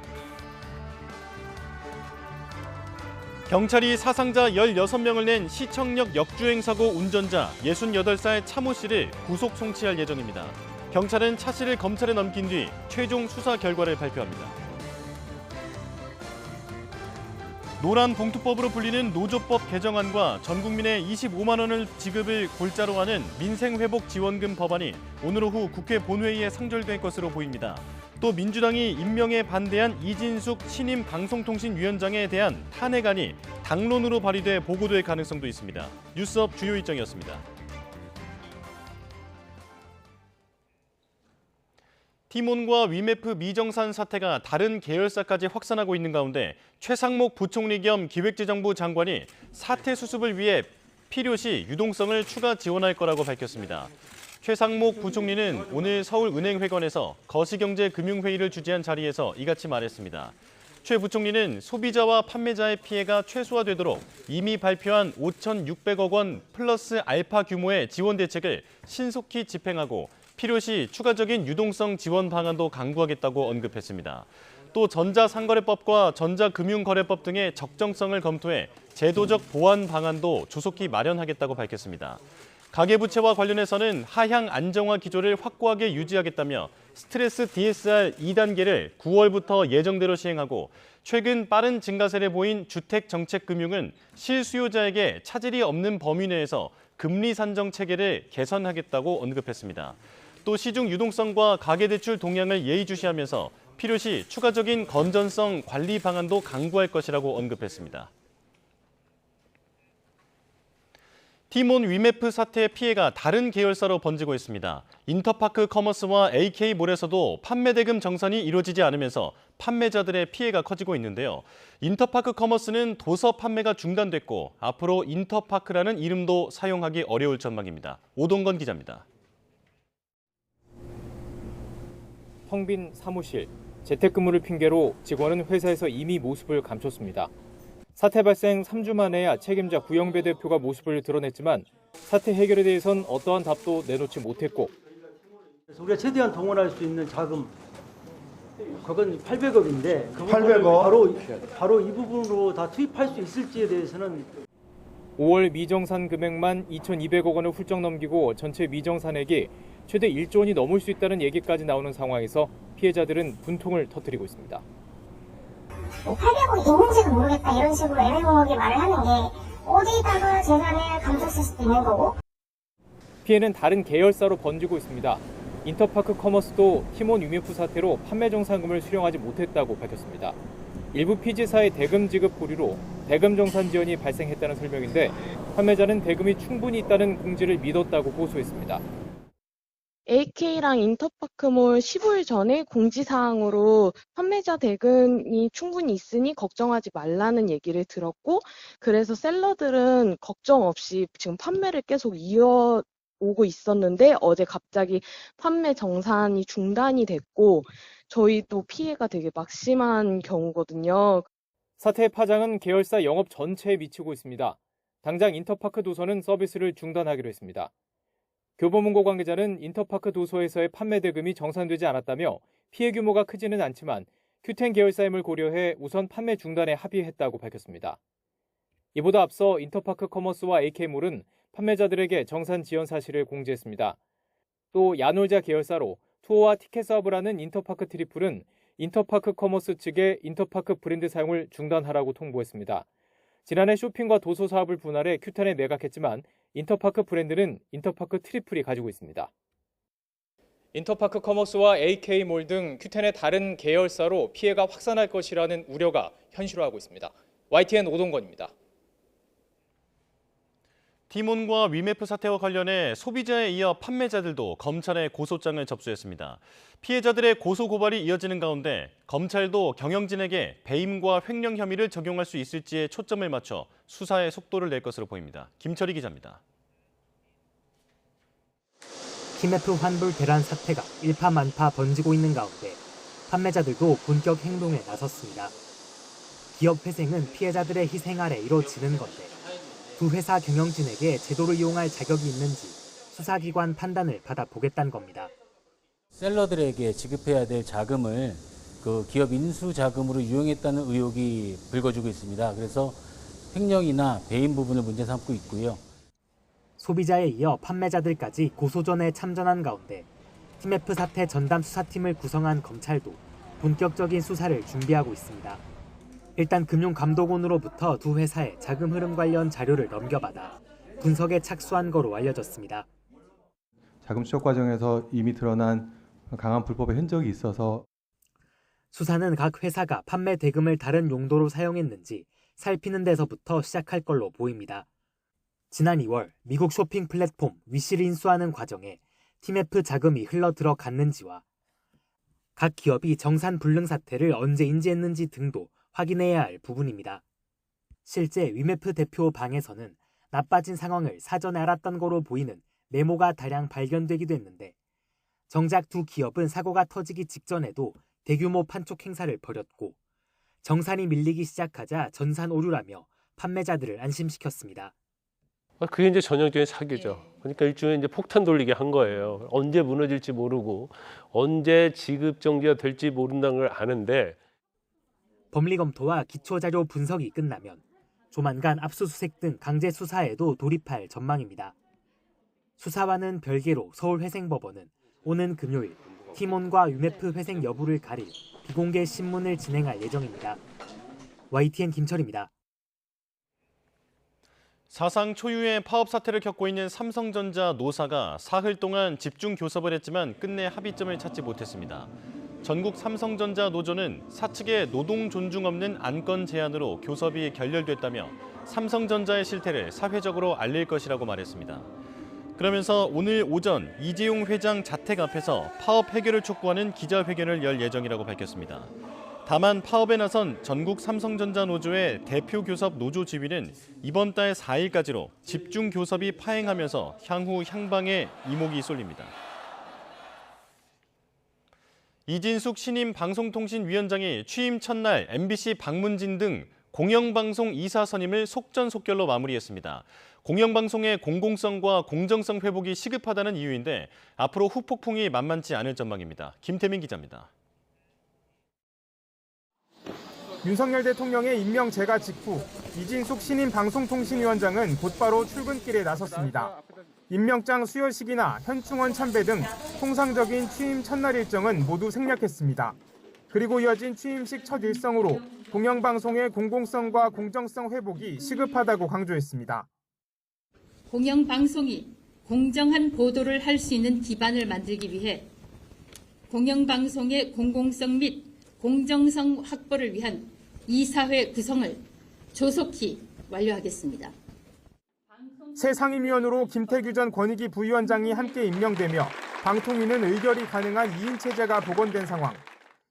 경찰이 사상자 16명을 낸 시청역 역주행 사고 운전자 68살 차모 씨를 구속 송치할 예정입니다. 경찰은 차 씨를 검찰에 넘긴 뒤 최종 수사 결과를 발표합니다. 노란 봉투법으로 불리는 노조법 개정안과 전 국민의 25만 원을 지급을 골자로 하는 민생회복지원금 법안이 오늘 오후 국회 본회의에 상정될 것으로 보입니다. 또 민주당이 임명에 반대한 이진숙 신임 방송통신위원장에 대한 탄핵안이 당론으로 발의돼 보고될 가능성도 있습니다. 뉴스업 주요 일정이었습니다. 티몬과 위메프 미정산 사태가 다른 계열사까지 확산하고 있는 가운데 최상목 부총리 겸 기획재정부 장관이 사태 수습을 위해 필요시 유동성을 추가 지원할 거라고 밝혔습니다. 최상목 부총리는 오늘 서울은행회관에서 거시경제금융회의를 주재한 자리에서 이같이 말했습니다. 최 부총리는 소비자와 판매자의 피해가 최소화되도록 이미 발표한 5,600억 원 플러스 알파 규모의 지원 대책을 신속히 집행하고 필요시 추가적인 유동성 지원 방안도 강구하겠다고 언급했습니다. 또 전자상거래법과 전자금융거래법 등의 적정성을 검토해 제도적 보완 방안도 조속히 마련하겠다고 밝혔습니다. 가계부채와 관련해서는 하향 안정화 기조를 확고하게 유지하겠다며 스트레스 DSR 2단계를 9월부터 예정대로 시행하고 최근 빠른 증가세를 보인 주택정책금융은 실수요자에게 차질이 없는 범위 내에서 금리 산정 체계를 개선하겠다고 언급했습니다. 또 시중 유동성과 가계대출 동향을 예의주시하면서 필요시 추가적인 건전성 관리 방안도 강구할 것이라고 언급했습니다. 티몬 위메프 사태의 피해가 다른 계열사로 번지고 있습니다. 인터파크 커머스와 AK몰에서도 판매 대금 정산이 이루어지지 않으면서 판매자들의 피해가 커지고 있는데요. 인터파크 커머스는 도서 판매가 중단됐고 앞으로 인터파크라는 이름도 사용하기 어려울 전망입니다. 오동건 기자입니다. 텅 빈 사무실, 재택근무를 핑계로 직원은 회사에서 이미 모습을 감췄습니다. 사태 발생 3주 만에야 책임자 구영배 대표가 모습을 드러냈지만 사태 해결에 대해선 어떠한 답도 내놓지 못했고 우리가 최대한 동원할 수 있는 자금 그건 800억인데 그 800억? 바로 이 부분으로 다 투입할 수 있을지에 대해서는 5월 미정산 금액만 2,200억 원을 훌쩍 넘기고 전체 미정산액이 최대 1조 원이 넘을 수 있다는 얘기까지 나오는 상황에서 피해자들은 분통을 터뜨리고 있습니다. 800억이 있는지도 모르겠다 이런 식으로 애매모호하게 말을 하는 게 어디다가 재산을 감췄을 수도 있는 거고. 피해는 다른 계열사로 번지고 있습니다. 인터파크 커머스도 티몬 위메프 사태로 판매 정산금을 수령하지 못했다고 밝혔습니다. 일부 피지사의 대금 지급 보류로 대금 정산 지연이 발생했다는 설명인데 판매자는 대금이 충분히 있다는 공지를 믿었다고 고소했습니다. AK랑 인터파크몰 15일 전에 공지사항으로 판매자 대금이 충분히 있으니 걱정하지 말라는 얘기를 들었고 그래서 셀러들은 걱정 없이 지금 판매를 계속 이어오고 있었는데 어제 갑자기 판매 정산이 중단이 됐고 저희도 피해가 되게 막심한 경우거든요. 사태의 파장은 계열사 영업 전체에 미치고 있습니다. 당장 인터파크 도서는 서비스를 중단하기로 했습니다. 교보문고 관계자는 인터파크 도서에서의 판매 대금이 정산되지 않았다며 피해 규모가 크지는 않지만 큐텐 계열사임을 고려해 우선 판매 중단에 합의했다고 밝혔습니다. 이보다 앞서 인터파크 커머스와 AK몰은 판매자들에게 정산 지연 사실을 공지했습니다. 또 야놀자 계열사로 투어와 티켓 사업을 하는 인터파크 트리플은 인터파크 커머스 측에 인터파크 브랜드 사용을 중단하라고 통보했습니다. 지난해 쇼핑과 도서 사업을 분할해 큐텐에 매각했지만 인터파크 브랜드는 인터파크 트리플이 가지고 있습니다. 인터파크 커머스와 AK몰 등 큐텐의 다른 계열사로 피해가 확산할 것이라는 우려가 현실화하고 있습니다. YTN 오동건입니다. 티몬과 위메프 사태와 관련해 소비자에 이어 판매자들도 검찰에 고소장을 접수했습니다. 피해자들의 고소 고발이 이어지는 가운데 검찰도 경영진에게 배임과 횡령 혐의를 적용할 수 있을지에 초점을 맞춰 수사에 속도를 낼 것으로 보입니다. 김철희 기자입니다. 티메프 환불 대란 사태가 일파만파 번지고 있는 가운데 판매자들도 본격 행동에 나섰습니다. 기업 회생은 피해자들의 희생 아래 이뤄지는 건데 두 회사 경영진에게 제도를 이용할 자격이 있는지 수사기관 판단을 받아보겠다는 겁니다. 셀러들에게 지급해야 될 자금을 그 기업 인수 자금으로 유용했다는 의혹이 불거지고 있습니다. 그래서 횡령이나 배임 부분을 문제 삼고 있고요. 소비자에 이어 판매자들까지 고소전에 참전한 가운데 티메프 사태 전담 수사팀을 구성한 검찰도 본격적인 수사를 준비하고 있습니다. 일단 금융감독원으로부터 두 회사의 자금 흐름 관련 자료를 넘겨받아 분석에 착수한 거로 알려졌습니다. 자금 추적 과정에서 이미 드러난 강한 불법의 흔적이 있어서 수사는 각 회사가 판매 대금을 다른 용도로 사용했는지 살피는 데서부터 시작할 걸로 보입니다. 지난 2월 미국 쇼핑 플랫폼 위시를 인수하는 과정에 티메프 자금이 흘러 들어갔는지와 각 기업이 정산 불능 사태를 언제 인지했는지 등도 확인해야 할 부분입니다. 실제 위메프 대표 방에서는 나빠진 상황을 사전에 알았던 거로 보이는 메모가 다량 발견되기도 했는데 정작 두 기업은 사고가 터지기 직전에도 대규모 판촉 행사를 벌였고 정산이 밀리기 시작하자 전산 오류라며 판매자들을 안심시켰습니다. 그게 이제 전형적인 사기죠. 그러니까 일종의 이제 폭탄 돌리게 한 거예요. 언제 무너질지 모르고 언제 지급 정지가 될지 모른다는 걸 아는데 법리 검토와 기초자료 분석이 끝나면 조만간 압수수색 등 강제 수사에도 돌입할 전망입니다. 수사와는 별개로 서울회생법원은 오는 금요일 티몬과 위메프 회생 여부를 가릴 비공개 신문을 진행할 예정입니다. YTN 김철입니다. 사상 초유의 파업 사태를 겪고 있는 삼성전자 노사가 사흘 동안 집중 교섭을 했지만 끝내 합의점을 찾지 못했습니다. 전국 삼성전자 노조는 사측의 노동 존중 없는 안건 제안으로 교섭이 결렬됐다며 삼성전자의 실태를 사회적으로 알릴 것이라고 말했습니다. 그러면서 오늘 오전 이재용 회장 자택 앞에서 파업 해결을 촉구하는 기자회견을 열 예정이라고 밝혔습니다. 다만 파업에 나선 전국 삼성전자 노조의 대표 교섭 노조 지위는 이번 달 4일까지로 집중 교섭이 파행하면서 향후 향방에 이목이 쏠립니다. 이진숙 신임 방송통신위원장이 취임 첫날 MBC 방문진 등 공영방송 2사 선임을 속전속결로 마무리했습니다. 공영방송의 공공성과 공정성 회복이 시급하다는 이유인데 앞으로 후폭풍이 만만치 않을 전망입니다. 김태민 기자입니다. 윤석열 대통령의 임명 제가 직후 이진숙 신임 방송통신위원장은 곧바로 출근길에 나섰습니다. 임명장 수여식이나 현충원 참배 등 통상적인 취임 첫날 일정은 모두 생략했습니다. 그리고 이어진 취임식 첫 일성으로 공영방송의 공공성과 공정성 회복이 시급하다고 강조했습니다. 공영방송이 공정한 보도를 할 수 있는 기반을 만들기 위해 공영방송의 공공성 및 공정성 확보를 위한 이사회 구성을 조속히 완료하겠습니다. 새 상임위원으로 김태규 전 권익위 부위원장이 함께 임명되며 방통위는 의결이 가능한 2인 체제가 복원된 상황.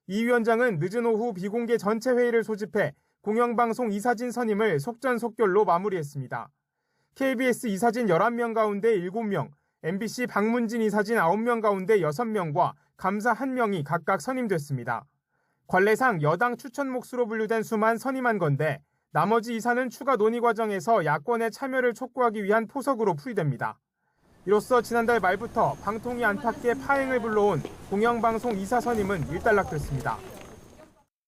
이 위원장은 늦은 오후 비공개 전체 회의를 소집해 공영방송 이사진 선임을 속전속결로 마무리했습니다. KBS 이사진 11명 가운데 7명, MBC 방문진 이사진 9명 가운데 6명과 감사 1명이 각각 선임됐습니다. 관례상 여당 추천 몫으로 분류된 수만 선임한 건데 나머지 이사는 추가 논의 과정에서 야권의 참여를 촉구하기 위한 포석으로 풀이됩니다. 이로써 지난달 말부터 방통위 안팎의 파행을 불러온 공영방송 이사 선임은 일단락됐습니다.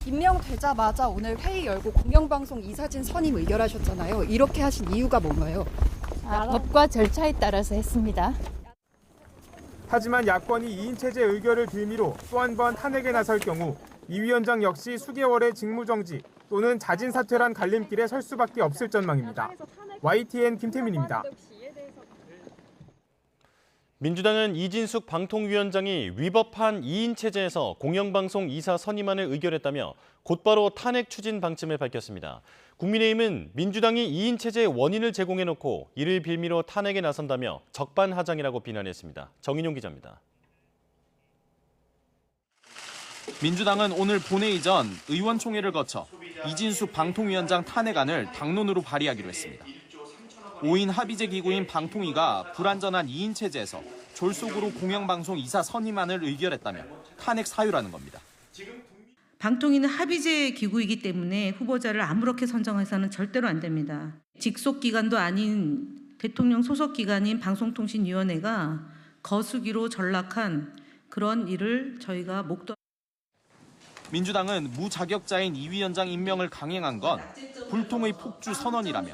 임명되자마자 오늘 회의 열고 공영방송 이사진 선임 의결하셨잖아요. 이렇게 하신 이유가 뭔가요? 법과 절차에 따라서 했습니다. 하지만 야권이 2인 체제 의결을 빌미로 또 한 번 탄핵에 나설 경우 이 위원장 역시 수개월의 직무정지 또는 자진 사퇴란 갈림길에 설 수밖에 없을 전망입니다. YTN 김태민입니다. 민주당은 이진숙 방통위원장이 위법한 2인 체제에서 공영방송 이사 선임안을 의결했다며 곧바로 탄핵 추진 방침을 밝혔습니다. 국민의힘은 민주당이 2인 체제의 원인을 제공해놓고 이를 빌미로 탄핵에 나선다며 적반하장이라고 비난했습니다. 정인용 기자입니다. 민주당은 오늘 본회의 전 의원총회를 거쳐 이진숙 방통위원장 탄핵안을 당론으로 발의하기로 했습니다. 5인 합의제 기구인 방통위가 불완전한 2인 체제에서 졸속으로 공영방송 이사 선임안을 의결했다며 탄핵 사유라는 겁니다. 방통위는 합의제 기구이기 때문에 후보자를 아무렇게 선정해서는 절대로 안 됩니다. 직속 기관도 아닌 대통령 소속 기관인 방송통신위원회가 거수기로 전락한 그런 일을 저희가 목도. 민주당은 무자격자인 이 위원장 임명을 강행한 건 불통의 폭주 선언이라며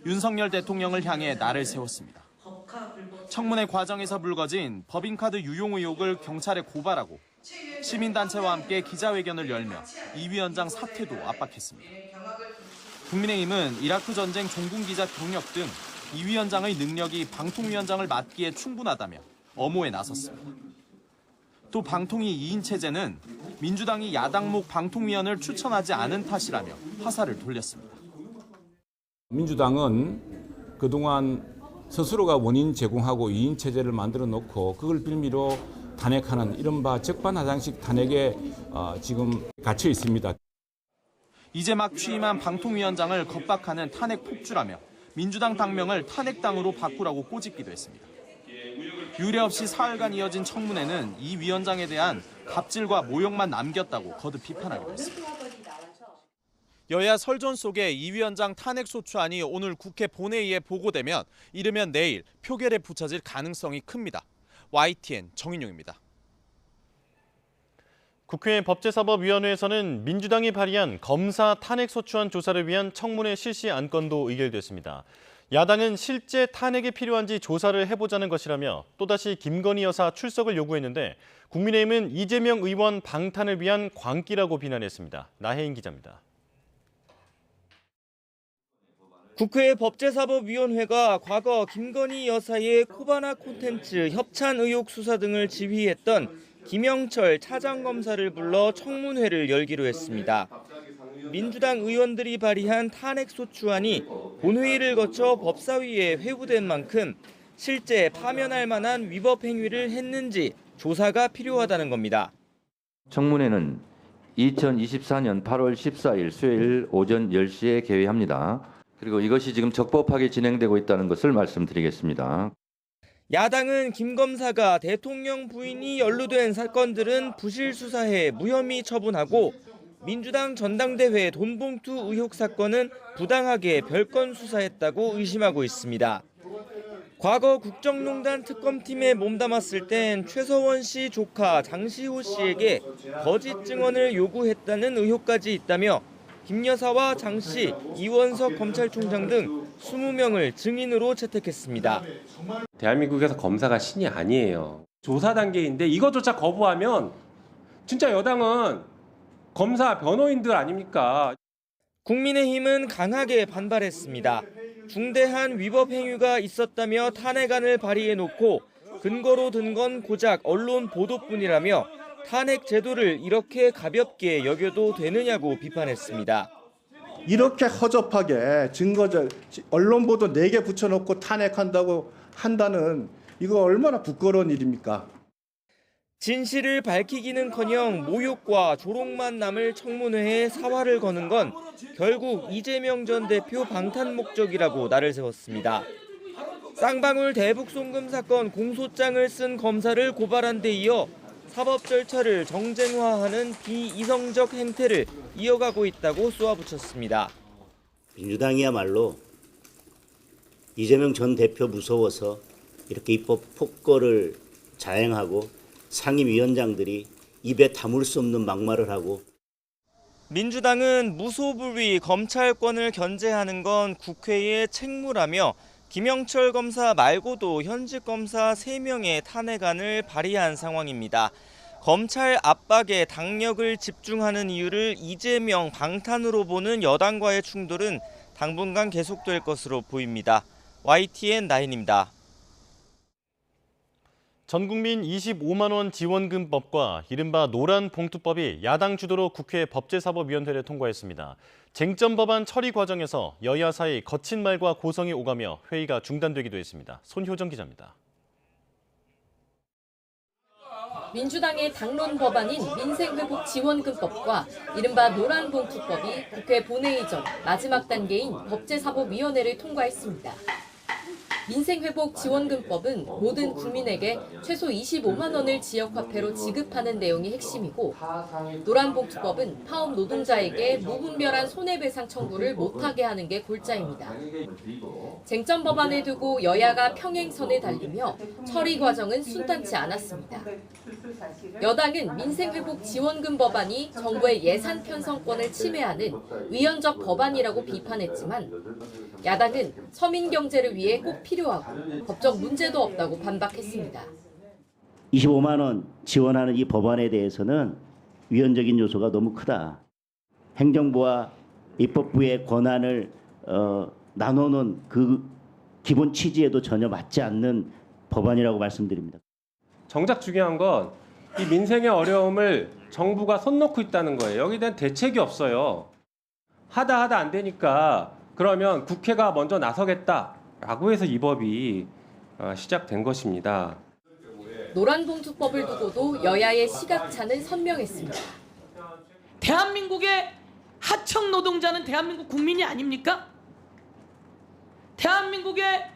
윤석열 대통령을 향해 날을 세웠습니다. 청문회 과정에서 불거진 법인카드 유용 의혹을 경찰에 고발하고 시민단체와 함께 기자회견을 열며 이 위원장 사퇴도 압박했습니다. 국민의힘은 이라크 전쟁 종군기자 경력 등 이 위원장의 능력이 방통위원장을 맡기에 충분하다며 엄호에 나섰습니다. 또 방통위 2인 체제는 민주당이 야당목 방통위원을 추천하지 않은 탓이라며 화살을 돌렸습니다. 민주당은 그동안 스스로가 원인 제공하고 2인 체제를 만들어 놓고 그걸 빌미로 탄핵하는 이른바 적반하장식 탄핵에 지금 갇혀 있습니다. 이제 막 취임한 방통위원장을 겁박하는 탄핵 폭주라며 민주당 당명을 탄핵당으로 바꾸라고 꼬집기도 했습니다. 유례 없이 사흘간 이어진 청문회는 이 위원장에 대한 갑질과 모욕만 남겼다고 거듭 비판하기도 했습니다. 여야 설전 속에 이 위원장 탄핵 소추안이 오늘 국회 본회의에 보고되면 이르면 내일 표결에 붙여질 가능성이 큽니다. YTN 정인용입니다. 국회 법제사법위원회에서는 민주당이 발의한 검사 탄핵 소추안 조사를 위한 청문회 실시 안건도 의결됐습니다. 야당은 실제 탄핵이 필요한지 조사를 해보자는 것이라며 또다시 김건희 여사 출석을 요구했는데 국민의힘은 이재명 의원 방탄을 위한 광기라고 비난했습니다. 나혜인 기자입니다. 국회 법제사법위원회가 과거 김건희 여사의 코바나 콘텐츠 협찬 의혹 수사 등을 지휘했던 김영철 차장검사를 불러 청문회를 열기로 했습니다. 민주당 의원들이 발의한 탄핵소추안이 본회의를 거쳐 법사위에 회부된 만큼 실제 파면할 만한 위법 행위를 했는지 조사가 필요하다는 겁니다. 청문회는 2024년 8월 14일 수요일 오전 10시에 개회합니다. 그리고 이것이 지금 적법하게 진행되고 있다는 것을 말씀드리겠습니다. 야당은 김 검사가 대통령 부인이 연루된 사건들은 부실 수사해 무혐의 처분하고 민주당 전당대회 돈봉투 의혹 사건은 부당하게 별건 수사했다고 의심하고 있습니다. 과거 국정농단 특검팀에 몸담았을 땐 최서원 씨 조카 장시호 씨에게 거짓 증언을 요구했다는 의혹까지 있다며 김 여사와 장 씨, 이원석 검찰총장 등 20명을 증인으로 채택했습니다. 대한민국에서 검사가 신이 아니에요. 조사 단계인데 이것조차 거부하면 진짜 여당은 검사, 변호인들 아닙니까? 국민의힘은 강하게 반발했습니다. 중대한 위법 행위가 있었다며 탄핵안을 발의해놓고 근거로 든 건 고작 언론 보도뿐이라며 탄핵 제도를 이렇게 가볍게 여겨도 되느냐고 비판했습니다. 이렇게 허접하게 증거적 언론 보도 4개 붙여놓고 탄핵한다고 한다는 이거 얼마나 부끄러운 일입니까? 진실을 밝히기는커녕 모욕과 조롱만 남을 청문회에 사활을 거는 건 결국 이재명 전 대표 방탄 목적이라고 날을 세웠습니다. 쌍방울 대북 송금 사건 공소장을 쓴 검사를 고발한 데 이어 사법 절차를 정쟁화하는 비이성적 행태를 이어가고 있다고 쏘아붙였습니다. 민주당이야말로 이재명 전 대표 무서워서 이렇게 입법 폭거를 자행하고 상임위원장들이 입에 담을 수 없는 막말을 하고 민주당은 무소불위 검찰권을 견제하는 건 국회의 책무라며 김영철 검사 말고도 현직 검사 3명의 탄핵안을 발의한 상황입니다. 검찰 압박에 당력을 집중하는 이유를 이재명 방탄으로 보는 여당과의 충돌은 당분간 계속될 것으로 보입니다. YTN 나인입니다. 전국민 25만 원 지원금법과 이른바 노란봉투법이 야당 주도로 국회 법제사법위원회를 통과했습니다. 쟁점 법안 처리 과정에서 여야 사이 거친 말과 고성이 오가며 회의가 중단되기도 했습니다. 손효정 기자입니다. 민주당의 당론 법안인 민생회복지원금법과 이른바 노란봉투법이 국회 본회의 전 마지막 단계인 법제사법위원회를 통과했습니다. 민생회복지원금법은 모든 국민에게 최소 25만 원을 지역화폐로 지급하는 내용이 핵심이고, 노란봉투법은 파업 노동자에게 무분별한 손해배상 청구를 못하게 하는 게 골자입니다. 쟁점 법안을 두고 여야가 평행선을 달리며 처리 과정은 순탄치 않았습니다. 여당은 민생회복지원금 법안이 정부의 예산 편성권을 침해하는 위헌적 법안이라고 비판했지만, 야당은 서민 경제를 위해 꼭 필요하고 법적 문제도 없다고 반박했습니다. 25만 원 지원하는 이 법안에 대해서는 위헌적인 요소가 너무 크다. 행정부와 입법부의 권한을 나누는 그 기본 취지에도 전혀 맞지 않는 법안이라고 말씀드립니다. 정작 중요한 건 이 민생의 어려움을 정부가 손 놓고 있다는 거예요. 여기에 대한 대책이 없어요. 하다 안 되니까 그러면 국회가 먼저 나서겠다라고 해서 이 법이 시작된 것입니다. 노란봉투법을 두고도 여야의 시각차는 선명했습니다. 대한민국의 하청 노동자는 대한민국 국민이 아닙니까? 대한민국의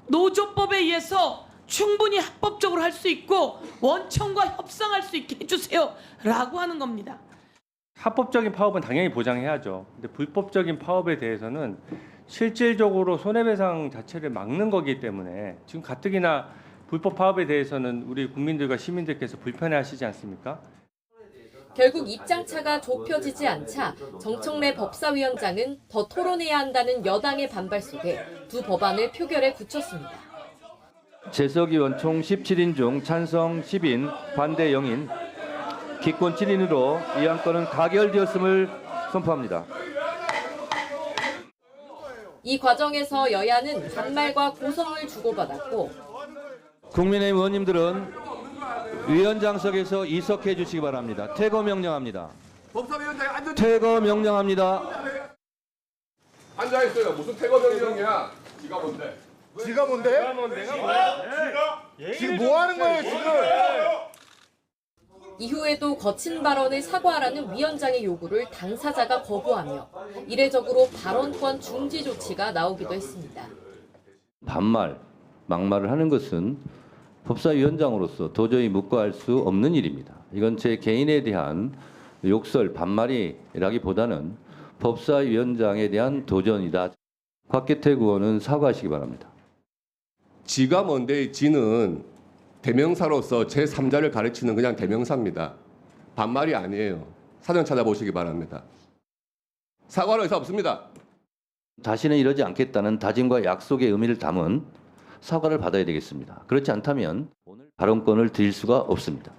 노조법에 의해서 충분히 합법적으로 할 수 있고 원청과 협상할 수 있게 해주세요 라고 하는 겁니다. 합법적인 파업은 당연히 보장해야죠. 근데 불법적인 파업에 대해서는 실질적으로 손해배상 자체를 막는 거기 때문에 지금 가뜩이나 불법 파업에 대해서는 우리 국민들과 시민들께서 불편해하시지 않습니까? 결국 입장차가 좁혀지지 않자 정청래 법사위원장은 더 토론해야 한다는 여당의 반발 속에 두 법안을 표결에 굳혔습니다. 재석의원 총 17인 중 찬성 10인, 반대 0인, 기권 7인으로 이 안건은 가결되었음을 선포합니다. 이 과정에서 여야는 반말과 고성을 주고받았고, 국민의힘 의원님들은 위원장석에서 이석해 주시기 바랍니다. 퇴거 명령합니다. 퇴거 명령합니다. 앉아 있어요. 무슨 퇴거 명령이야? 지가 뭔데? 지가 뭔데? 지금 뭐 하는 거예요, 지금? 이후에도 거친 발언을 사과하라는 위원장의 요구를 당사자가 거부하며 이례적으로 발언권 중지 조치가 나오기도 했습니다. 반말, 막말을 하는 것은 법사위원장으로서 도저히 묵과할 수 없는 일입니다. 이건 제 개인에 대한 욕설, 반말이라기보다는 법사위원장에 대한 도전이다. 곽기택 의원은 사과하시기 바랍니다. 지가 뭔데 지는 대명사로서 제3자를 가르치는 그냥 대명사입니다. 반말이 아니에요. 사전 찾아보시기 바랍니다. 사과할 의사 없습니다. 다시는 이러지 않겠다는 다짐과 약속의 의미를 담은 사과를 받아야 되겠습니다. 그렇지 않다면 오늘 발언권을 드릴 수가 없습니다.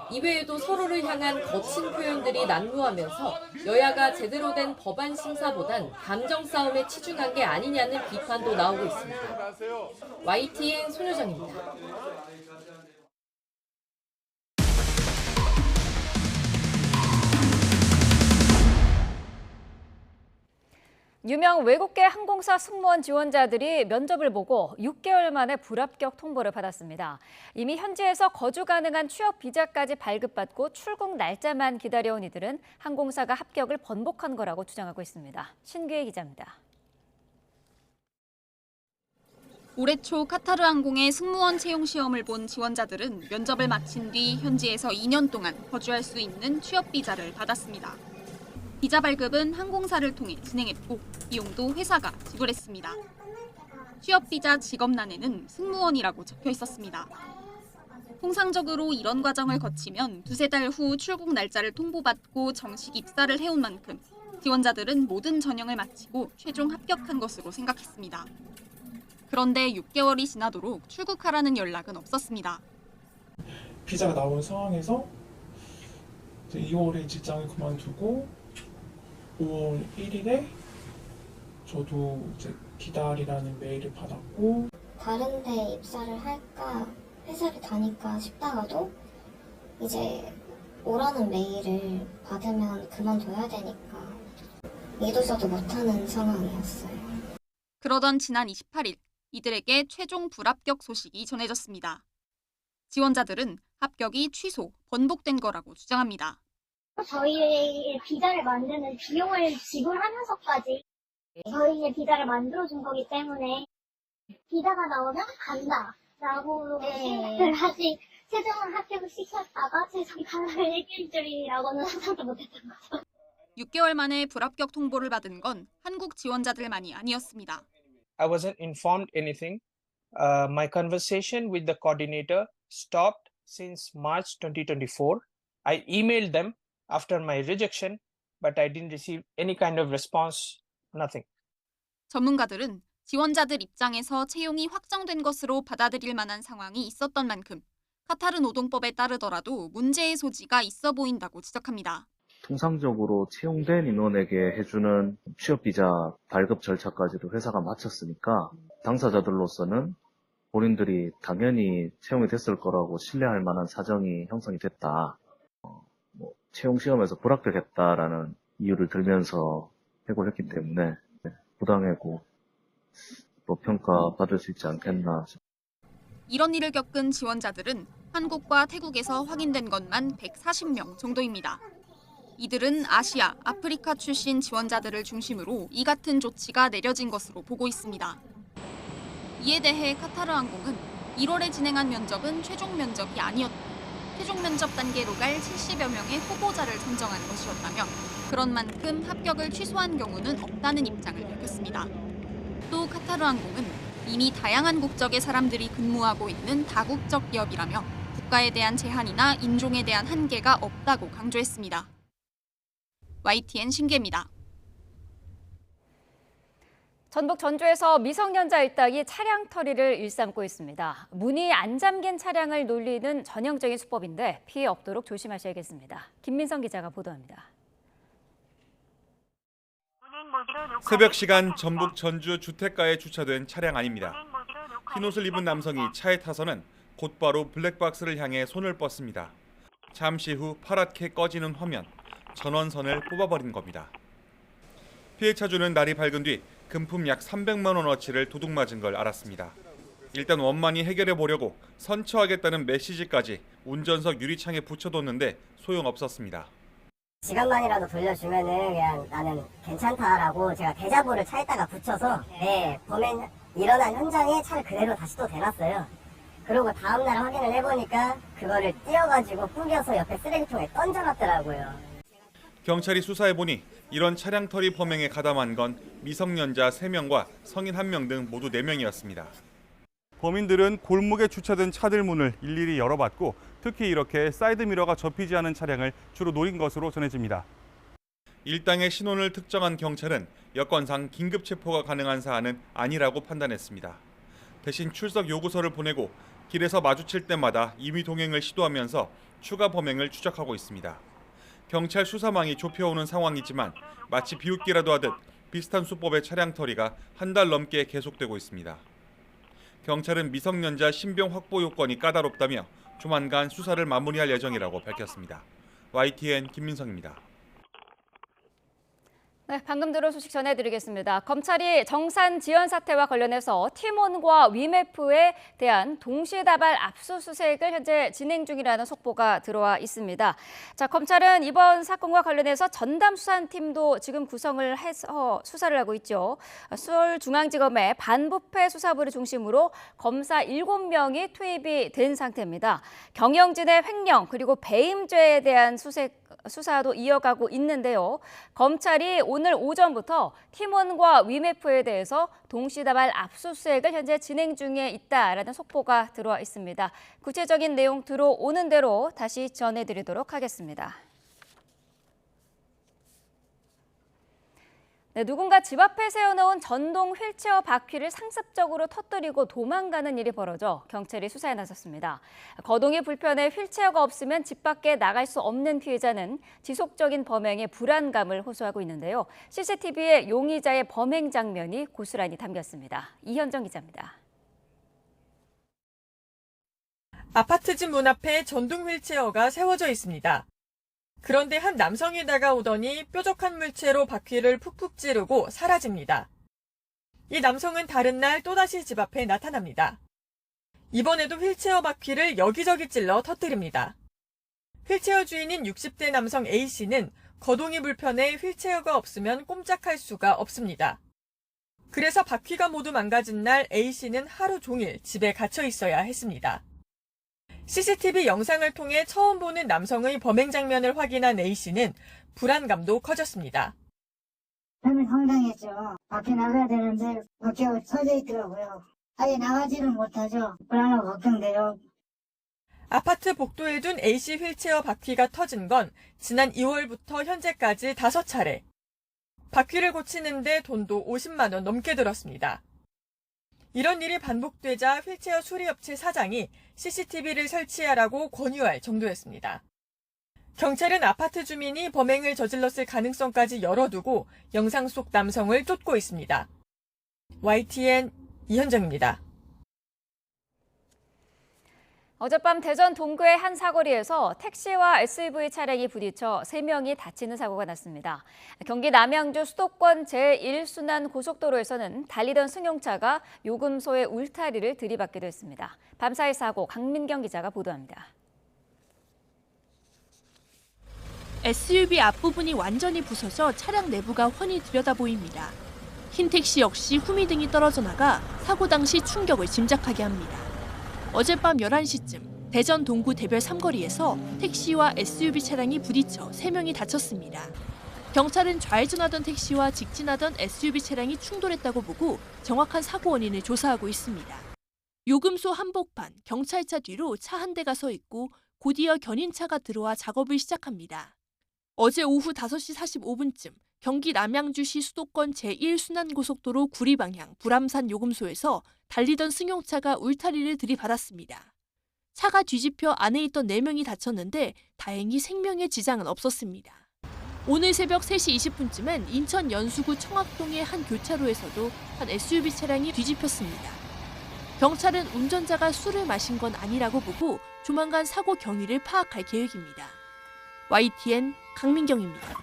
이외에도 서로를 향한 거친 표현들이 난무하면서 여야가 제대로 된 법안 심사보단 감정 싸움에 치중한 게 아니냐는 비판도 나오고 있습니다. YTN 손효정입니다. 유명 외국계 항공사 승무원 지원자들이 면접을 보고 6개월 만에 불합격 통보를 받았습니다. 이미 현지에서 거주 가능한 취업 비자까지 발급받고 출국 날짜만 기다려온 이들은 항공사가 합격을 번복한 거라고 주장하고 있습니다. 신규혜 기자입니다. 올해 초 카타르 항공의 승무원 채용 시험을 본 지원자들은 면접을 마친 뒤 현지에서 2년 동안 거주할 수 있는 취업 비자를 받았습니다. 비자 발급은 항공사를 통해 진행했고 비용도 회사가 지불했습니다. 취업비자 직업란에는 승무원이라고 적혀 있었습니다. 통상적으로 이런 과정을 거치면 두세 달 후 출국 날짜를 통보받고 정식 입사를 해온 만큼 지원자들은 모든 전형을 마치고 최종 합격한 것으로 생각했습니다. 그런데 6개월이 지나도록 출국하라는 연락은 없었습니다. 비자가 나온 상황에서 2월에 직장을 그만두고 5월 1일에 저도 이제 기다리라는 메일을 받았고 다른 데 입사를 할까 회사를 다닐까 싶다가도 이제 오라는 메일을 받으면 그만둬야 되니까 믿어서도 못하는 상황이었어요. 그러던 지난 28일 이들에게 최종 불합격 소식이 전해졌습니다. 지원자들은 합격이 취소, 번복된 거라고 주장합니다. 저희의 비자를 만드는 비용을 지불하면서까지 저희의 비자를 만들어준 거기 때문에 비자가 나오면 간다라고 생각을 하지 최종을 합격을 시켰다가 최종 가능을 얘기할 줄이라고는 상상도 못했던 거죠. 6개월 만에 불합격 통보를 받은 건 한국 지원자들만이 아니었습니다. I wasn't informed anything. My conversation with the coordinator stopped since March 2024. I emailed them after my rejection, but I didn't receive any kind of response, nothing. 전문가들은 지원자들 입장에서 채용이 확정된 것으로 받아들일 만한 상황이 있었던 만큼 카타르 노동법에 따르더라도 문제의 소지가 있어 보인다고 지적합니다. 통상적으로 채용된 인원에게 해주는 취업비자 발급 절차까지도 회사가 마쳤으니까 당사자들로서는 본인들이 당연히 채용이 됐을 거라고 신뢰할 만한 사정이 형성이 됐다. 채용 시험에서 불합격했다라는 이유를 들면서 해고를 했기 때문에 부당해고 또 평가받을 수 있지 않겠나. 이런 일을 겪은 지원자들은 한국과 태국에서 확인된 것만 140명 정도입니다. 이들은 아시아, 아프리카 출신 지원자들을 중심으로 이 같은 조치가 내려진 것으로 보고 있습니다. 이에 대해 카타르 항공은 1월에 진행한 면접은 최종 면접이 아니었고 최종 면접 단계로 갈 70여 명의 후보자를 선정한 것이었다며 그런 만큼 합격을 취소한 경우는 없다는 입장을 밝혔습니다. 또 카타르 항공은 이미 다양한 국적의 사람들이 근무하고 있는 다국적 기업이라며 국가에 대한 제한이나 인종에 대한 한계가 없다고 강조했습니다. YTN 신기입니다. 전북 전주에서 미성년자 일당이 차량 털이를 일삼고 있습니다. 문이 안 잠긴 차량을 놀리는 전형적인 수법인데 피해 없도록 조심하셔야겠습니다. 김민성 기자가 보도합니다. 새벽 시간 전북 전주 주택가에 주차된 차량 안입니다. 흰옷을 입은 남성이 차에 타서는 곧바로 블랙박스를 향해 손을 뻗습니다. 잠시 후 파랗게 꺼지는 화면, 전원선을 뽑아버린 겁니다. 피해 차주는 날이 밝은 뒤 금품 약 300만 원어치를 도둑 맞은 걸 알았습니다. 일단 원만히 해결해 보려고 선처하겠다는 메시지까지 운전석 유리창에 붙여뒀는데 소용없었습니다. 시간만이라도 돌려주면은 그냥 나는 괜찮다라고 제가 대자보를 차에다가 붙여서 범행 일어난 현장에 차를 그대로 다시 또 대놨어요. 그리고 다음날 확인을 해보니까 그거를 띄어가지고 뿌겨서 옆에 쓰레기통에 던져놨더라고요. 경찰이 수사해보니 이런 차량 털이 범행에 가담한 건 미성년자 3명과 성인 1명 등 모두 4명이었습니다. 범인들은 골목에 주차된 차들 문을 일일이 열어봤고 특히 이렇게 사이드미러가 접히지 않은 차량을 주로 노린 것으로 전해집니다. 일당의 신원을 특정한 경찰은 여건상 긴급 체포가 가능한 사안은 아니라고 판단했습니다. 대신 출석 요구서를 보내고 길에서 마주칠 때마다 임의 동행을 시도하면서 추가 범행을 추적하고 있습니다. 경찰 수사망이 좁혀오는 상황이지만 마치 비웃기라도 하듯 비슷한 수법의 차량 털이가 한 달 넘게 계속되고 있습니다. 경찰은 미성년자 신병 확보 요건이 까다롭다며 조만간 수사를 마무리할 예정이라고 밝혔습니다. YTN 김민성입니다. 네, 방금 들은 소식 전해드리겠습니다. 검찰이 정산 지연 사태와 관련해서 팀원과 위메프에 대한 동시다발 압수수색을 현재 진행 중이라는 속보가 들어와 있습니다. 자, 검찰은 이번 사건과 관련해서 전담수사팀도 지금 구성을 해서 수사를 하고 있죠. 서울중앙지검의 반부패 수사부를 중심으로 검사 7명이 투입이 된 상태입니다. 경영진의 횡령 그리고 배임죄에 대한 수사도 이어가고 있는데요. 검찰이 오늘 오전부터 팀원과 위메프에 대해서 동시다발 압수수색을 현재 진행 중에 있다라는 속보가 들어와 있습니다. 구체적인 내용 들어오는 대로 다시 전해드리도록 하겠습니다. 네, 누군가 집 앞에 세워놓은 전동 휠체어 바퀴를 상습적으로 터뜨리고 도망가는 일이 벌어져 경찰이 수사에 나섰습니다. 거동이 불편해 휠체어가 없으면 집 밖에 나갈 수 없는 피해자는 지속적인 범행에 불안감을 호소하고 있는데요. CCTV에 용의자의 범행 장면이 고스란히 담겼습니다. 이현정 기자입니다. 아파트 집 문 앞에 전동 휠체어가 세워져 있습니다. 그런데 한 남성이 다가오더니 뾰족한 물체로 바퀴를 푹푹 찌르고 사라집니다. 이 남성은 다른 날 또다시 집 앞에 나타납니다. 이번에도 휠체어 바퀴를 여기저기 찔러 터뜨립니다. 휠체어 주인인 60대 남성 A씨는 거동이 불편해 휠체어가 없으면 꼼짝할 수가 없습니다. 그래서 바퀴가 모두 망가진 날 A씨는 하루 종일 집에 갇혀 있어야 했습니다. CCTV 영상을 통해 처음 보는 남성의 범행 장면을 확인한 A씨는 불안감도 커졌습니다. 처음에 황당했죠. 밖에 나가야 되는데 바퀴가 서져 있더라고요. 아예 나가지를 못하죠. 불안하고 걱정돼요. 아파트 복도에 둔 A씨 휠체어 바퀴가 터진 건 지난 2월부터 현재까지 5차례. 바퀴를 고치는데 돈도 50만 원 넘게 들었습니다. 이런 일이 반복되자 휠체어 수리업체 사장이 CCTV를 설치하라고 권유할 정도였습니다. 경찰은 아파트 주민이 범행을 저질렀을 가능성까지 열어두고 영상 속 남성을 쫓고 있습니다. YTN 이현정입니다. 어젯밤 대전 동구의 한 사거리에서 택시와 SUV 차량이 부딪혀 3명이 다치는 사고가 났습니다. 경기 남양주 수도권 제1순환 고속도로에서는 달리던 승용차가 요금소의 울타리를 들이받기도 했습니다. 밤사이 사고 강민경 기자가 보도합니다. SUV 앞부분이 완전히 부서져 차량 내부가 훤히 들여다보입니다. 흰 택시 역시 후미등이 떨어져 나가 사고 당시 충격을 짐작하게 합니다. 어젯밤 11시쯤 대전 동구 대별 3거리에서 택시와 SUV 차량이 부딪혀 3명이 다쳤습니다. 경찰은 좌회전하던 택시와 직진하던 SUV 차량이 충돌했다고 보고 정확한 사고 원인을 조사하고 있습니다. 요금소 한복판, 경찰차 뒤로 차 한 대가 서 있고 곧이어 견인차가 들어와 작업을 시작합니다. 어제 오후 5시 45분쯤 경기 남양주시 수도권 제1순환고속도로 구리 방향 불암산 요금소에서 달리던 승용차가 울타리를 들이받았습니다. 차가 뒤집혀 안에 있던 4명이 다쳤는데 다행히 생명에 지장은 없었습니다. 오늘 새벽 3시 20분쯤엔 인천 연수구 청학동의 한 교차로에서도 한 SUV 차량이 뒤집혔습니다. 경찰은 운전자가 술을 마신 건 아니라고 보고 조만간 사고 경위를 파악할 계획입니다. YTN 강민경입니다.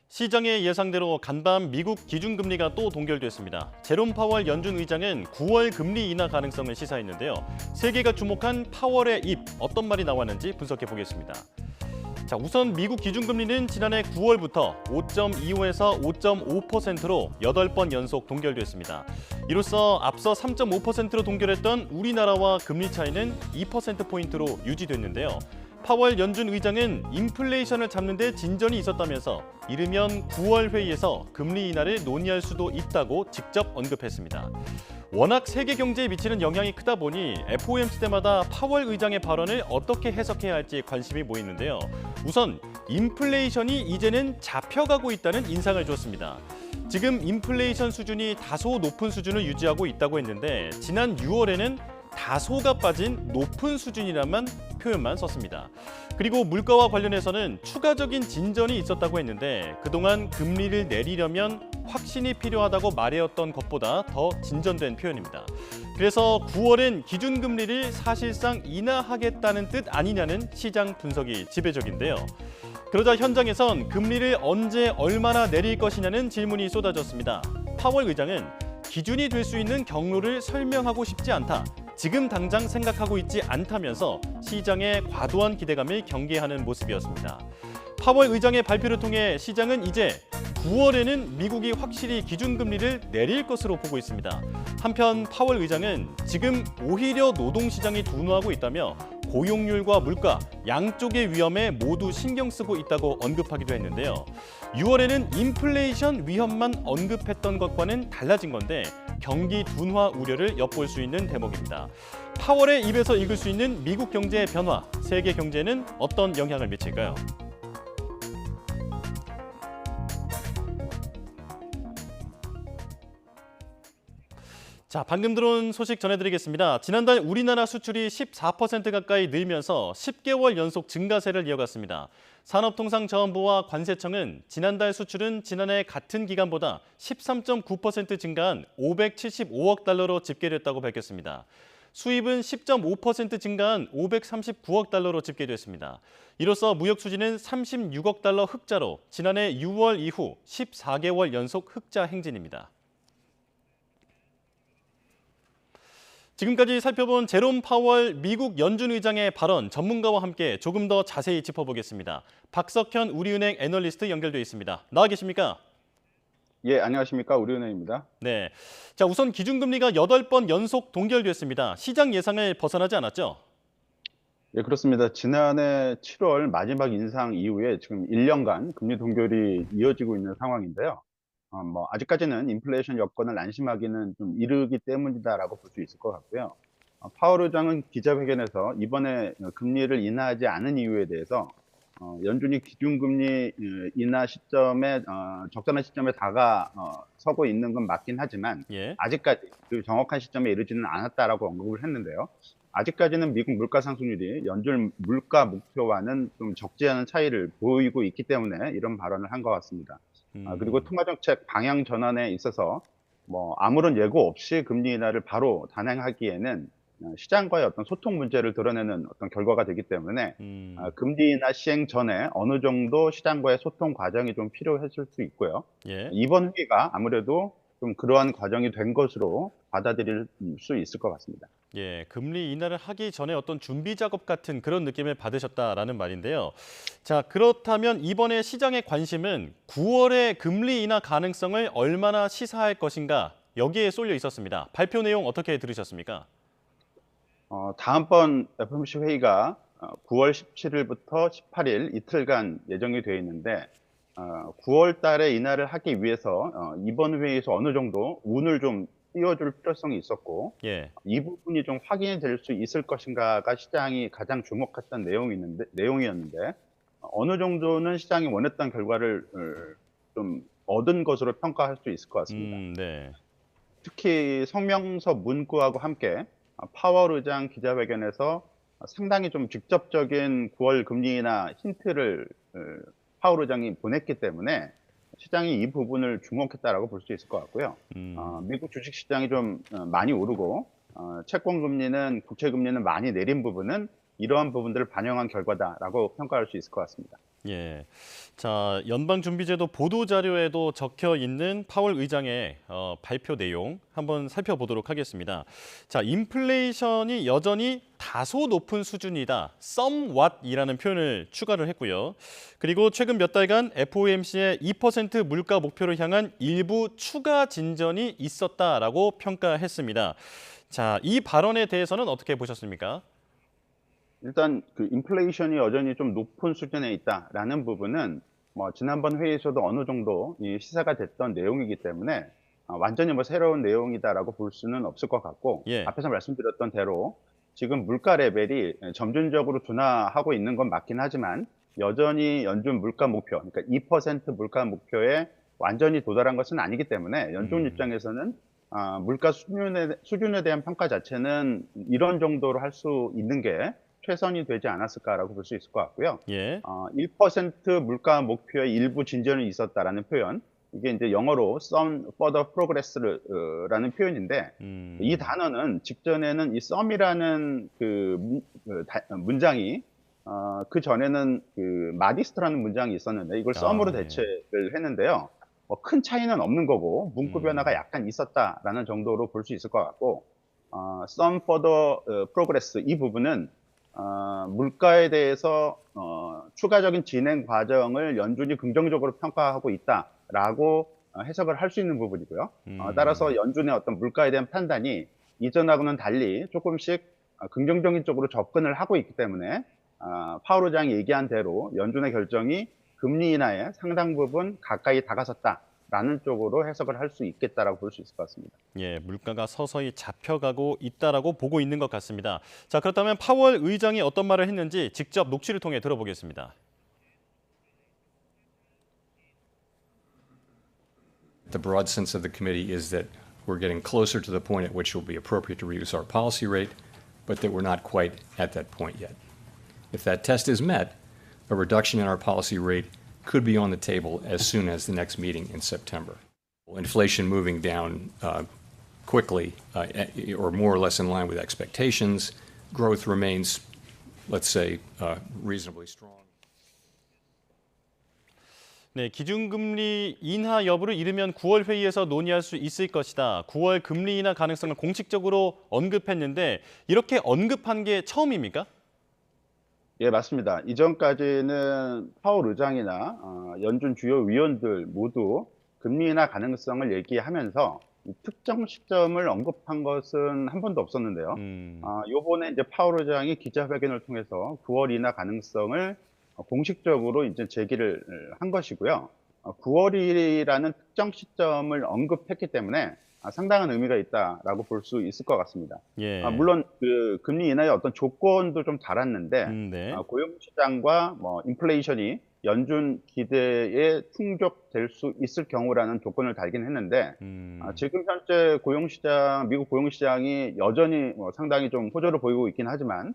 시장의 예상대로 간밤 미국 기준금리가 또 동결됐습니다. 제롬 파월 연준 의장은 9월 금리 인하 가능성을 시사했는데요. 세계가 주목한 파월의 입, 어떤 말이 나왔는지 분석해 보겠습니다. 자, 우선 미국 기준금리는 지난해 9월부터 5.25에서 5.5%로 8번 연속 동결됐습니다. 이로써 앞서 3.5%로 동결했던 우리나라와 금리 차이는 2%포인트로 유지됐는데요. 파월 연준 의장은 인플레이션을 잡는 데 진전이 있었다면서 이르면 9월 회의에서 금리 인하를 논의할 수도 있다고 직접 언급했습니다. 워낙 세계 경제에 미치는 영향이 크다 보니 FOMC 때마다 파월 의장의 발언을 어떻게 해석해야 할지 관심이 모이는데요. 우선 인플레이션이 이제는 잡혀가고 있다는 인상을 줬습니다. 지금 인플레이션 수준이 다소 높은 수준을 유지하고 있다고 했는데 지난 6월에는 다소가 빠진 높은 수준이라는 표현만 썼습니다. 그리고 물가와 관련해서는 추가적인 진전이 있었다고 했는데 그동안 금리를 내리려면 확신이 필요하다고 말해왔던 것보다 더 진전된 표현입니다. 그래서 9월엔 기준금리를 사실상 인하하겠다는 뜻 아니냐는 시장 분석이 지배적인데요. 그러자 현장에선 금리를 언제 얼마나 내릴 것이냐는 질문이 쏟아졌습니다. 파월 의장은 기준이 될 수 있는 경로를 설명하고 싶지 않다. 지금 당장 생각하고 있지 않다면서 시장의 과도한 기대감을 경계하는 모습이었습니다. 파월 의장의 발표를 통해 시장은 이제 9월에는 미국이 확실히 기준금리를 내릴 것으로 보고 있습니다. 한편 파월 의장은 지금 오히려 노동시장이 둔화하고 있다며 고용률과 물가 양쪽의 위험에 모두 신경 쓰고 있다고 언급하기도 했는데요. 6월에는 인플레이션 위험만 언급했던 것과는 달라진 건데 경기 둔화 우려를 엿볼 수 있는 대목입니다. 파월의 입에서 읽을 수 있는 미국 경제의 변화, 세계 경제는 어떤 영향을 미칠까요? 자, 방금 들어온 소식 전해드리겠습니다. 지난달 우리나라 수출이 14% 가까이 늘면서 10개월 연속 증가세를 이어갔습니다. 산업통상자원부와 관세청은 지난달 수출은 지난해 같은 기간보다 13.9% 증가한 575억 달러로 집계됐다고 밝혔습니다. 수입은 10.5% 증가한 539억 달러로 집계됐습니다. 이로써 무역 수지는 36억 달러 흑자로 지난해 6월 이후 14개월 연속 흑자 행진입니다. 지금까지 살펴본 제롬 파월 미국 연준 의장의 발언 전문가와 함께 조금 더 자세히 짚어보겠습니다. 박석현 우리은행 애널리스트 연결돼 있습니다. 나와 계십니까? 예, 안녕하십니까. 우리은행입니다. 네. 자, 우선 기준금리가 8번 연속 동결됐습니다. 시장 예상을 벗어나지 않았죠? 예, 그렇습니다. 지난해 7월 마지막 인상 이후에 지금 1년간 금리 동결이 이어지고 있는 상황인데요. 아직까지는 인플레이션 여건을 안심하기는 좀 이르기 때문이다라고 볼 수 있을 것 같고요. 파월 의장은 기자회견에서 이번에 금리를 인하하지 않은 이유에 대해서 연준이 기준금리 인하 시점에 적절한 시점에 다가서고 있는 건 맞긴 하지만 아직까지 그 정확한 시점에 이르지는 않았다라고 언급을 했는데요. 아직까지는 미국 물가 상승률이 연준 물가 목표와는 좀 적지 않은 차이를 보이고 있기 때문에 이런 발언을 한 것 같습니다. 그리고 통화정책 방향 전환에 있어서 아무런 예고 없이 금리 인하를 바로 단행하기에는 시장과의 어떤 소통 문제를 드러내는 어떤 결과가 되기 때문에 금리 인하 시행 전에 어느 정도 시장과의 소통 과정이 좀 필요했을 수 있고요. 이번 회의가 아무래도 좀 그러한 과정이 된 것으로 받아들일 수 있을 것 같습니다. 예, 금리 인하를 하기 전에 어떤 준비 작업 같은 그런 느낌을 받으셨다라는 말인데요. 자, 그렇다면 이번에 시장의 관심은 9월의 금리 인하 가능성을 얼마나 시사할 것인가 여기에 쏠려 있었습니다. 발표 내용 어떻게 들으셨습니까? 다음번 FOMC 회의가 9월 17일부터 18일 이틀간 예정이 되어 있는데 9월 달에 인하를 하기 위해서 이번 회의에서 어느 정도 운을 좀 띄워줄 필요성이 있었고 이 부분이 좀 확인이 될 수 있을 것인가가 시장이 가장 주목했던 내용이었는데 어느 정도는 시장이 원했던 결과를 좀 얻은 것으로 평가할 수 있을 것 같습니다. 특히 성명서 문구하고 함께 파월 의장 기자회견에서 상당히 좀 직접적인 9월 금리 인하 힌트를 파월 의장이 보냈기 때문에 시장이 이 부분을 주목했다라고 볼 수 있을 것 같고요. 미국 주식시장이 좀 많이 오르고 채권금리는 국채금리는 많이 내린 부분은 이러한 부분들을 반영한 결과다라고 평가할 수 있을 것 같습니다. 예, 자 연방준비제도 보도자료에도 적혀 있는 파월 의장의 발표 내용 한번 살펴보도록 하겠습니다. 자, 인플레이션이 여전히 다소 높은 수준이다. somewhat이라는 표현을 추가를 했고요. 그리고 최근 몇 달간 FOMC의 2% 물가 목표를 향한 일부 추가 진전이 있었다라고 평가했습니다. 자, 이 발언에 대해서는 어떻게 보셨습니까? 일단 그 인플레이션이 여전히 좀 높은 수준에 있다라는 부분은 지난번 회의에서도 어느 정도 시사가 됐던 내용이기 때문에 완전히 새로운 내용이다라고 볼 수는 없을 것 같고 앞에서 말씀드렸던 대로 지금 물가 레벨이 점진적으로 둔화하고 있는 건 맞긴 하지만 여전히 연준 물가 목표, 그러니까 2% 물가 목표에 완전히 도달한 것은 아니기 때문에 연준 입장에서는 물가 수준에 대한 평가 자체는 이런 정도로 할 수 있는 게 최선이 되지 않았을까라고 볼 수 있을 것 같고요. 1% 물가 목표의 일부 진전이 있었다라는 표현, 이게 이제 영어로 some further progress라는 표현인데 이 단어는 직전에는 이 some이라는 문장이 그 전에는 그 modest라는 문장이 있었는데 이걸 some으로 대체를 했는데요. 큰 차이는 없는 거고 문구 변화가 약간 있었다라는 정도로 볼 수 있을 것 같고 some further progress 이 부분은 물가에 대해서 추가적인 진행 과정을 연준이 긍정적으로 평가하고 있다라고 해석을 할 수 있는 부분이고요. 따라서 연준의 어떤 물가에 대한 판단이 이전하고는 달리 조금씩 긍정적인 쪽으로 접근을 하고 있기 때문에 파월 의장이 얘기한 대로 연준의 결정이 금리 인하에 상당 부분 가까이 다가섰다. 라는 쪽으로 해석을 할 수 있겠다라고 볼 수 있을 것 같습니다. 예, 물가가 서서히 잡혀가고 있다라고 보고 있는 것 같습니다. 자, 그렇다면 파월 의장이 어떤 말을 했는지 직접 녹취를 통해 들어보겠습니다. The broad sense of the committee is that we're getting closer to the point at which it will be appropriate to reduce our policy rate, but that we're not quite at that point yet. If that test is met, a reduction in our policy rate could be on the table as soon as the next meeting in September. Inflation moving down quickly or more or less in line with expectations. Growth remains, let's say, reasonably strong. 네, 기준금리 인하 여부를 이르면 9월 회의에서 논의할 수 있을 것이다. 9월 금리 인하 가능성을 공식적으로 언급했는데 이렇게 언급한 게 처음입니까? 예, 맞습니다. 이전까지는 파월 의장이나 연준 주요 위원들 모두 금리 인하 가능성을 얘기하면서 특정 시점을 언급한 것은 한 번도 없었는데요. 요번에 이제 파월 의장이 기자회견을 통해서 9월 인하 가능성을 공식적으로 이제 제기를 한 것이고요. 9월이라는 특정 시점을 언급했기 때문에 상당한 의미가 있다라고 볼 수 있을 것 같습니다. 예. 물론 그 금리 인하의 어떤 조건도 좀 달았는데 네. 고용 시장과 인플레이션이 연준 기대에 충족될 수 있을 경우라는 조건을 달긴 했는데 지금 현재 고용 시장, 미국 고용 시장이 여전히 상당히 좀 호조를 보이고 있긴 하지만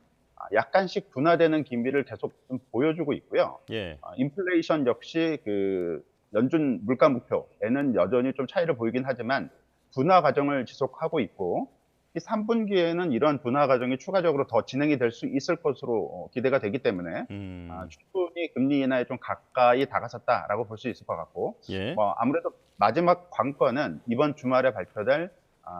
약간씩 둔화되는 기미를 계속 좀 보여주고 있고요. 예. 인플레이션 역시 그 연준 물가 목표에는 여전히 좀 차이를 보이긴 하지만 둔화 과정을 지속하고 있고 이 3분기에는 이런 둔화 과정이 추가적으로 더 진행이 될 수 있을 것으로 기대가 되기 때문에 충분히 금리 인하에 좀 가까이 다가섰다라고 볼 수 있을 것 같고 예. 아무래도 마지막 관건은 이번 주말에 발표될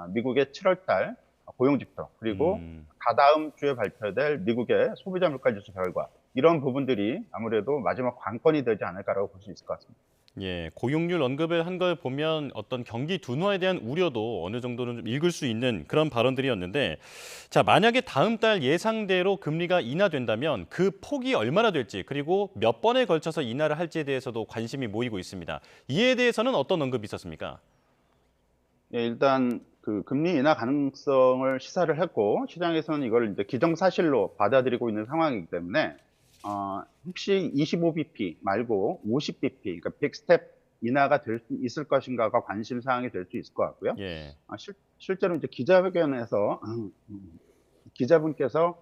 미국의 7월달 고용지표 그리고 다다음 주에 발표될 미국의 소비자 물가지수 결과 이런 부분들이 아무래도 마지막 관건이 되지 않을까라고 볼 수 있을 것 같습니다. 예, 고용률 언급을 한 걸 보면 어떤 경기 둔화에 대한 우려도 어느 정도는 좀 읽을 수 있는 그런 발언들이었는데 자, 만약에 다음 달 예상대로 금리가 인하된다면 그 폭이 얼마나 될지 그리고 몇 번에 걸쳐서 인하를 할지에 대해서도 관심이 모이고 있습니다. 이에 대해서는 어떤 언급이 있었습니까? 예, 일단 그 금리 인하 가능성을 시사를 했고 시장에서는 이걸 이제 기정사실로 받아들이고 있는 상황이기 때문에 혹시 25bp 말고 50bp, 그러니까 100스텝 인하가 될 수 있을 것인가가 관심 사항이 될 수 있을 것 같고요. 예. 실제로 이제 기자회견에서 기자분께서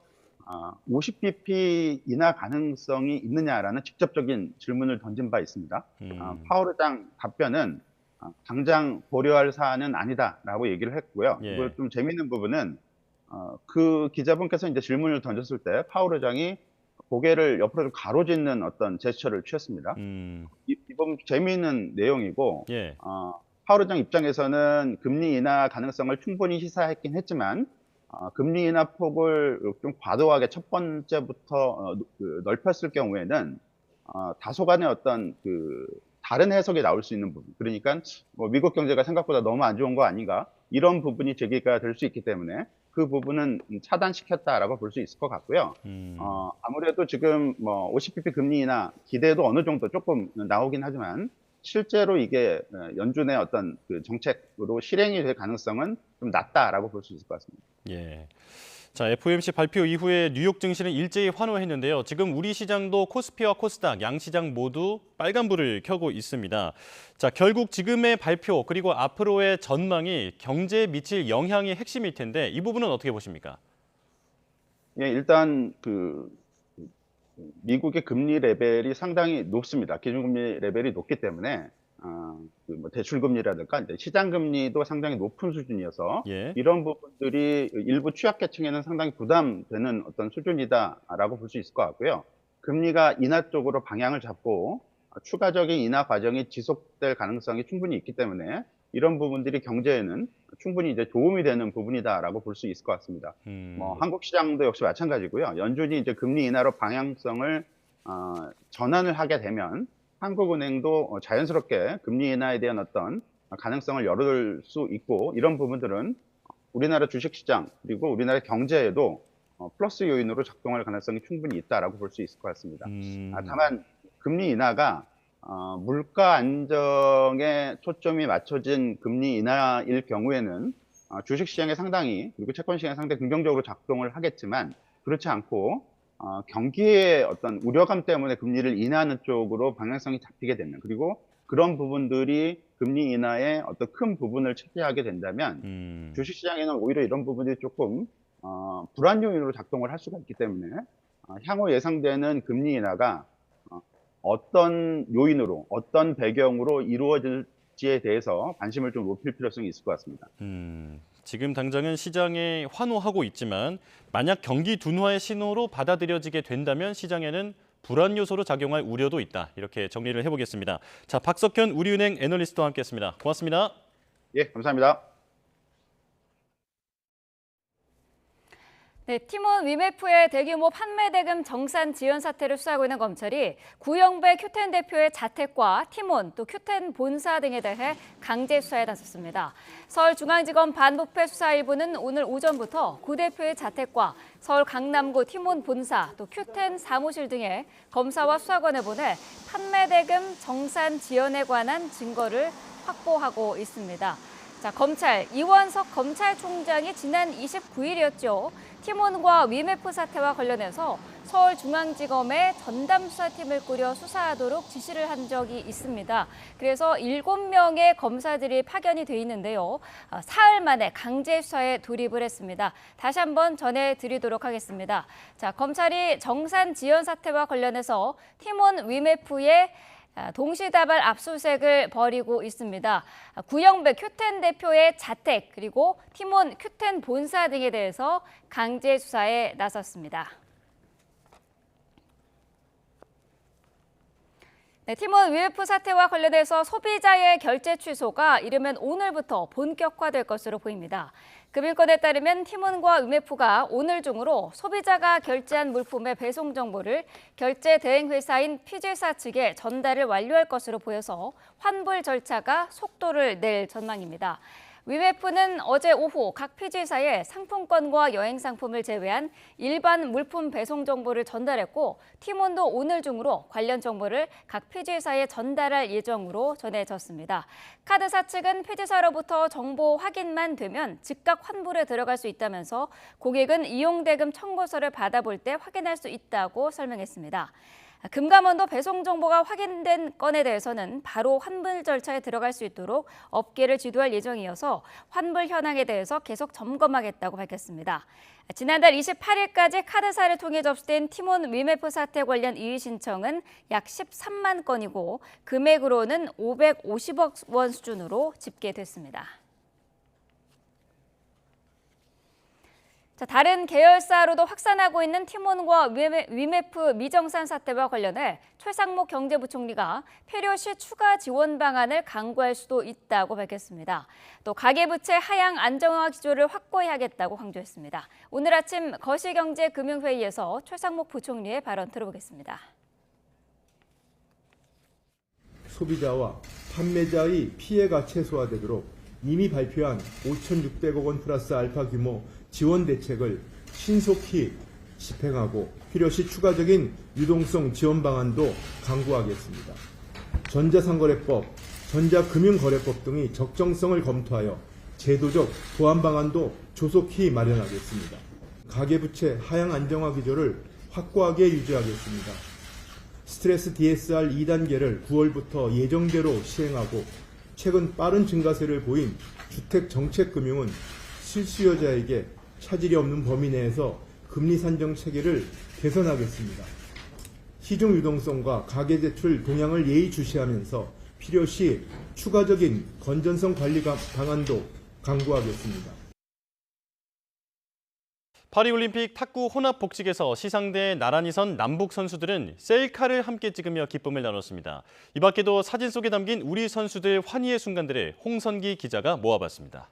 50bp 인하 가능성이 있느냐라는 직접적인 질문을 던진 바 있습니다. 파월 의장 답변은 당장 고려할 사안은 아니다라고 얘기를 했고요. 예. 이걸 좀 재미있는 부분은 그 기자분께서 이제 질문을 던졌을 때 파월 의장이 고개를 옆으로 좀 가로짓는 어떤 제스처를 취했습니다. 이 부분 재미있는 내용이고 예. 파월 의장 입장에서는 금리 인하 가능성을 충분히 시사했긴 했지만 금리 인하 폭을 좀 과도하게 첫 번째부터 넓혔을 경우에는 다소간의 어떤 그 다른 해석이 나올 수 있는 부분 그러니까 미국 경제가 생각보다 너무 안 좋은 거 아닌가 이런 부분이 제기가 될 수 있기 때문에 그 부분은 차단시켰다라고 볼 수 있을 것 같고요. 아무래도 지금 50bp 금리 인하 기대도 어느 정도 조금 나오긴 하지만 실제로 이게 연준의 어떤 그 정책으로 실행이 될 가능성은 좀 낮다라고 볼 수 있을 것 같습니다. 예. 자, FOMC 발표 이후에 뉴욕 증시는 일제히 환호했는데요. 지금 우리 시장도 코스피와 코스닥 양 시장 모두 빨간불을 켜고 있습니다. 자, 결국 지금의 발표 그리고 앞으로의 전망이 경제에 미칠 영향이 핵심일 텐데 이 부분은 어떻게 보십니까? 예, 일단 미국의 금리 레벨이 상당히 높습니다. 기준금리 레벨이 높기 때문에 대출금리라든가 이제 시장금리도 상당히 높은 수준이어서 예. 이런 부분들이 일부 취약계층에는 상당히 부담되는 어떤 수준이다라고 볼 수 있을 것 같고요. 금리가 인하 쪽으로 방향을 잡고 추가적인 인하 과정이 지속될 가능성이 충분히 있기 때문에 이런 부분들이 경제에는 충분히 이제 도움이 되는 부분이다라고 볼 수 있을 것 같습니다. 한국 시장도 역시 마찬가지고요. 연준이 이제 금리 인하로 방향성을 전환을 하게 되면 한국은행도 자연스럽게 금리 인하에 대한 어떤 가능성을 열어둘 수 있고 이런 부분들은 우리나라 주식시장 그리고 우리나라 경제에도 플러스 요인으로 작동할 가능성이 충분히 있다라고 볼 수 있을 것 같습니다. 다만 금리 인하가 물가 안정에 초점이 맞춰진 금리 인하일 경우에는 주식시장에 상당히, 그리고 채권시장에 상당히 긍정적으로 작동을 하겠지만, 그렇지 않고 경기의 어떤 우려감 때문에 금리를 인하하는 쪽으로 방향성이 잡히게 되는, 그리고 그런 부분들이 금리 인하의 어떤 큰 부분을 차지하게 된다면 주식시장에는 오히려 이런 부분이 조금 불안 요인으로 작동을 할 수가 있기 때문에 향후 예상되는 금리 인하가 어떤 요인으로, 어떤 배경으로 이루어질지에 대해서 관심을 좀 높일 필요성이 있을 것 같습니다. 지금 당장은 시장에 환호하고 있지만 만약 경기 둔화의 신호로 받아들여지게 된다면 시장에는 불안 요소로 작용할 우려도 있다. 이렇게 정리를 해보겠습니다. 자, 박석현 우리은행 애널리스트와 함께했습니다. 고맙습니다. 예, 감사합니다. 네, 티몬 위메프의 대규모 판매 대금 정산 지연 사태를 수사하고 있는 검찰이 구영배 큐텐 대표의 자택과 티몬 또 큐텐 본사 등에 대해 강제 수사에 나섰습니다. 서울중앙지검 반부패 수사 1부는 오늘 오전부터 구 대표의 자택과 서울 강남구 티몬 본사 또 큐텐 사무실 등에 검사와 수사관을 보내 판매 대금 정산 지연에 관한 증거를 확보하고 있습니다. 자, 검찰 이원석 검찰총장이 지난 29일이었죠. 티몬과 위메프 사태와 관련해서 서울중앙지검에 전담수사팀을 꾸려 수사하도록 지시를 한 적이 있습니다. 그래서 7명의 검사들이 파견이 돼 있는데요. 사흘 만에 강제 수사에 돌입을 했습니다. 다시 한번 전해드리도록 하겠습니다. 자, 검찰이 정산 지연 사태와 관련해서 티몬 위메프의 동시다발 압수수색을 벌이고 있습니다. 구영배 큐텐 대표의 자택 그리고 티몬 큐텐 본사 등에 대해서 강제 수사에 나섰습니다. 네, 티몬 위메프 사태와 관련해서 소비자의 결제 취소가 이르면 오늘부터 본격화될 것으로 보입니다. 금융권에 따르면 티몬과 위메프가 오늘 중으로 소비자가 결제한 물품의 배송 정보를 결제 대행 회사인 피지사 측에 전달을 완료할 것으로 보여서 환불 절차가 속도를 낼 전망입니다. 위메프는 어제 오후 각 피지사에 상품권과 여행 상품을 제외한 일반 물품 배송 정보를 전달했고 티몬도 오늘 중으로 관련 정보를 각 피지사에 전달할 예정으로 전해졌습니다. 카드사 측은 피지사로부터 정보 확인만 되면 즉각 환불에 들어갈 수 있다면서 고객은 이용대금 청구서를 받아볼 때 확인할 수 있다고 설명했습니다. 금감원도 배송 정보가 확인된 건에 대해서는 바로 환불 절차에 들어갈 수 있도록 업계를 지도할 예정이어서 환불 현황에 대해서 계속 점검하겠다고 밝혔습니다. 지난달 28일까지 카드사를 통해 접수된 티몬 위메프 사태 관련 이의 신청은 약 13만 건이고 금액으로는 550억 원 수준으로 집계됐습니다. 자, 다른 계열사로도 확산하고 있는 티몬과 위메프 미정산 사태와 관련해 최상목 경제부총리가 필요시 추가 지원 방안을 강구할 수도 있다고 밝혔습니다. 또 가계부채 하향 안정화 기조를 확고히 하겠다고 강조했습니다. 오늘 아침 거시경제금융회의에서 최상목 부총리의 발언 들어보겠습니다. 소비자와 판매자의 피해가 최소화되도록 이미 발표한 5,600억 원 플러스 알파 규모 지원 대책을 신속히 집행하고 필요시 추가적인 유동성 지원 방안도 강구하겠습니다. 전자상거래법, 전자금융거래법 등의 적정성을 검토하여 제도적 보완 방안도 조속히 마련하겠습니다. 가계부채 하향 안정화 기조를 확고하게 유지하겠습니다. 스트레스 DSR 2단계를 9월부터 예정대로 시행하고 최근 빠른 증가세를 보인 주택정책금융은 실수요자에게 차질이 없는 범위 내에서 금리 산정 체계를 개선하겠습니다. 시중 유동성과 가계대출 동향을 예의주시하면서 필요시 추가적인 건전성 관리 방안도 강구하겠습니다. 파리올림픽 탁구 혼합복식에서 시상대에 나란히 선 남북 선수들은 셀카를 함께 찍으며 기쁨을 나눴습니다. 이 밖에도 사진 속에 담긴 우리 선수들 환희의 순간들을 홍선기 기자가 모아봤습니다.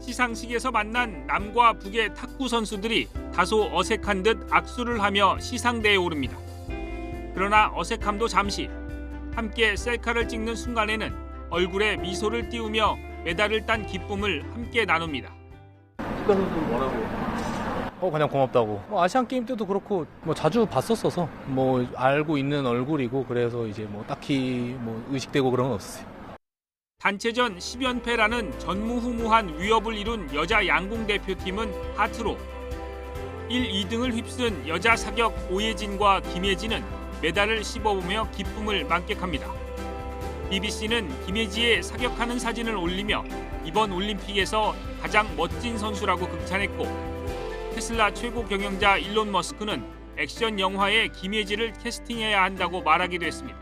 시상식에서 만난 남과 북의 탁구 선수들이 다소 어색한 듯 악수를 하며 시상대에 오릅니다. 그러나 어색함도 잠시. 함께 셀카를 찍는 순간에는 얼굴에 미소를 띄우며 메달을 딴 기쁨을 함께 나눕니다. 국가 선수는 뭐라고? 그냥 고맙다고. 아시안 게임 때도 그렇고 자주 봤었어서 알고 있는 얼굴이고 그래서 이제 딱히 의식되고 그런 건 없었어요. 단체전 10연패라는 전무후무한 위협을 이룬 여자 양궁 대표팀은 하트로 1, 2등을 휩쓴 여자 사격 오예진과 김예지는 메달을 씹어보며 기쁨을 만끽합니다. BBC는 김예지의 사격하는 사진을 올리며 이번 올림픽에서 가장 멋진 선수라고 극찬했고 테슬라 최고 경영자 일론 머스크는 액션 영화에 김예지를 캐스팅해야 한다고 말하기도 했습니다.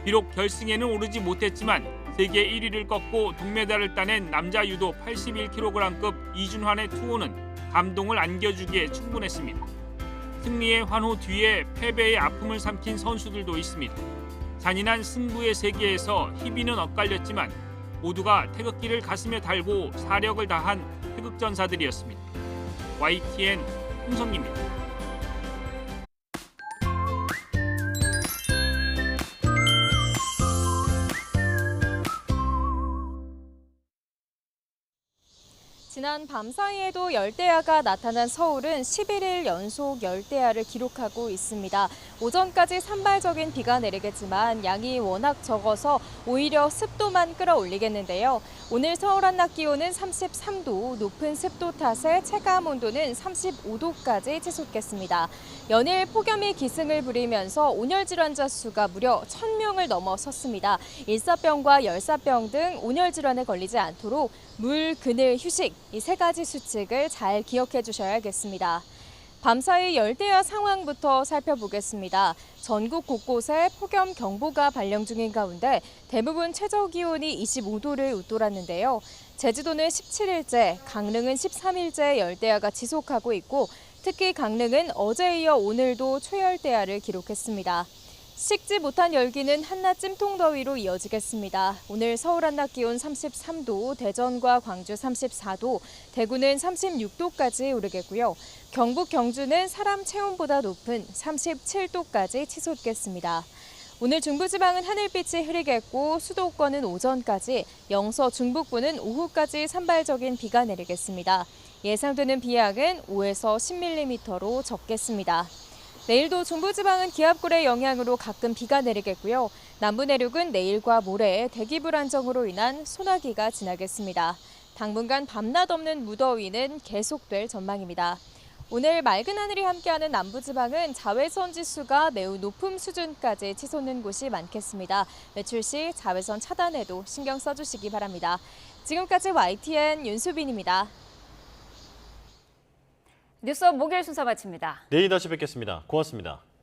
비록 결승에는 오르지 못했지만 세계 1위를 꺾고 동메달을 따낸 남자 유도 81kg급 이준환의 투혼은 감동을 안겨주기에 충분했습니다. 승리의 환호 뒤에 패배의 아픔을 삼킨 선수들도 있습니다. 잔인한 승부의 세계에서 희비는 엇갈렸지만 모두가 태극기를 가슴에 달고 사력을 다한 태극전사들이었습니다. YTN 홍성기입니다. 지난 밤사이에도 열대야가 나타난 서울은 11일 연속 열대야를 기록하고 있습니다. 오전까지 산발적인 비가 내리겠지만 양이 워낙 적어서 오히려 습도만 끌어올리겠는데요. 오늘 서울 한낮 기온은 33도, 높은 습도 탓에 체감 온도는 35도까지 치솟겠습니다. 연일 폭염이 기승을 부리면서 온열 질환자 수가 무려 1,000명을 넘어섰습니다. 일사병과 열사병 등 온열 질환에 걸리지 않도록 물, 그늘, 휴식 이 세 가지 수칙을 잘 기억해 주셔야겠습니다. 밤사이 열대야 상황부터 살펴보겠습니다. 전국 곳곳에 폭염 경보가 발령 중인 가운데 대부분 최저 기온이 25도를 웃돌았는데요. 제주도는 17일째, 강릉은 13일째 열대야가 지속하고 있고 특히 강릉은 어제에 이어 오늘도 초열대야를 기록했습니다. 식지 못한 열기는 한낮 찜통더위로 이어지겠습니다. 오늘 서울 한낮 기온 33도, 대전과 광주 34도, 대구는 36도까지 오르겠고요. 경북, 경주는 사람 체온보다 높은 37도까지 치솟겠습니다. 오늘 중부지방은 하늘빛이 흐리겠고 수도권은 오전까지, 영서 중북부는 오후까지 산발적인 비가 내리겠습니다. 예상되는 비양은 5에서 10mm로 적겠습니다. 내일도 중부지방은 기압골의 영향으로 가끔 비가 내리겠고요. 남부 내륙은 내일과 모레 대기 불안정으로 인한 소나기가 지나겠습니다. 당분간 밤낮 없는 무더위는 계속될 전망입니다. 오늘 맑은 하늘이 함께하는 남부지방은 자외선 지수가 매우 높은 수준까지 치솟는 곳이 많겠습니다. 외출 시 자외선 차단에도 신경 써주시기 바랍니다. 지금까지 YTN 윤수빈입니다. 뉴스업 목요일 순서 마칩니다. 내일 다시 뵙겠습니다. 고맙습니다.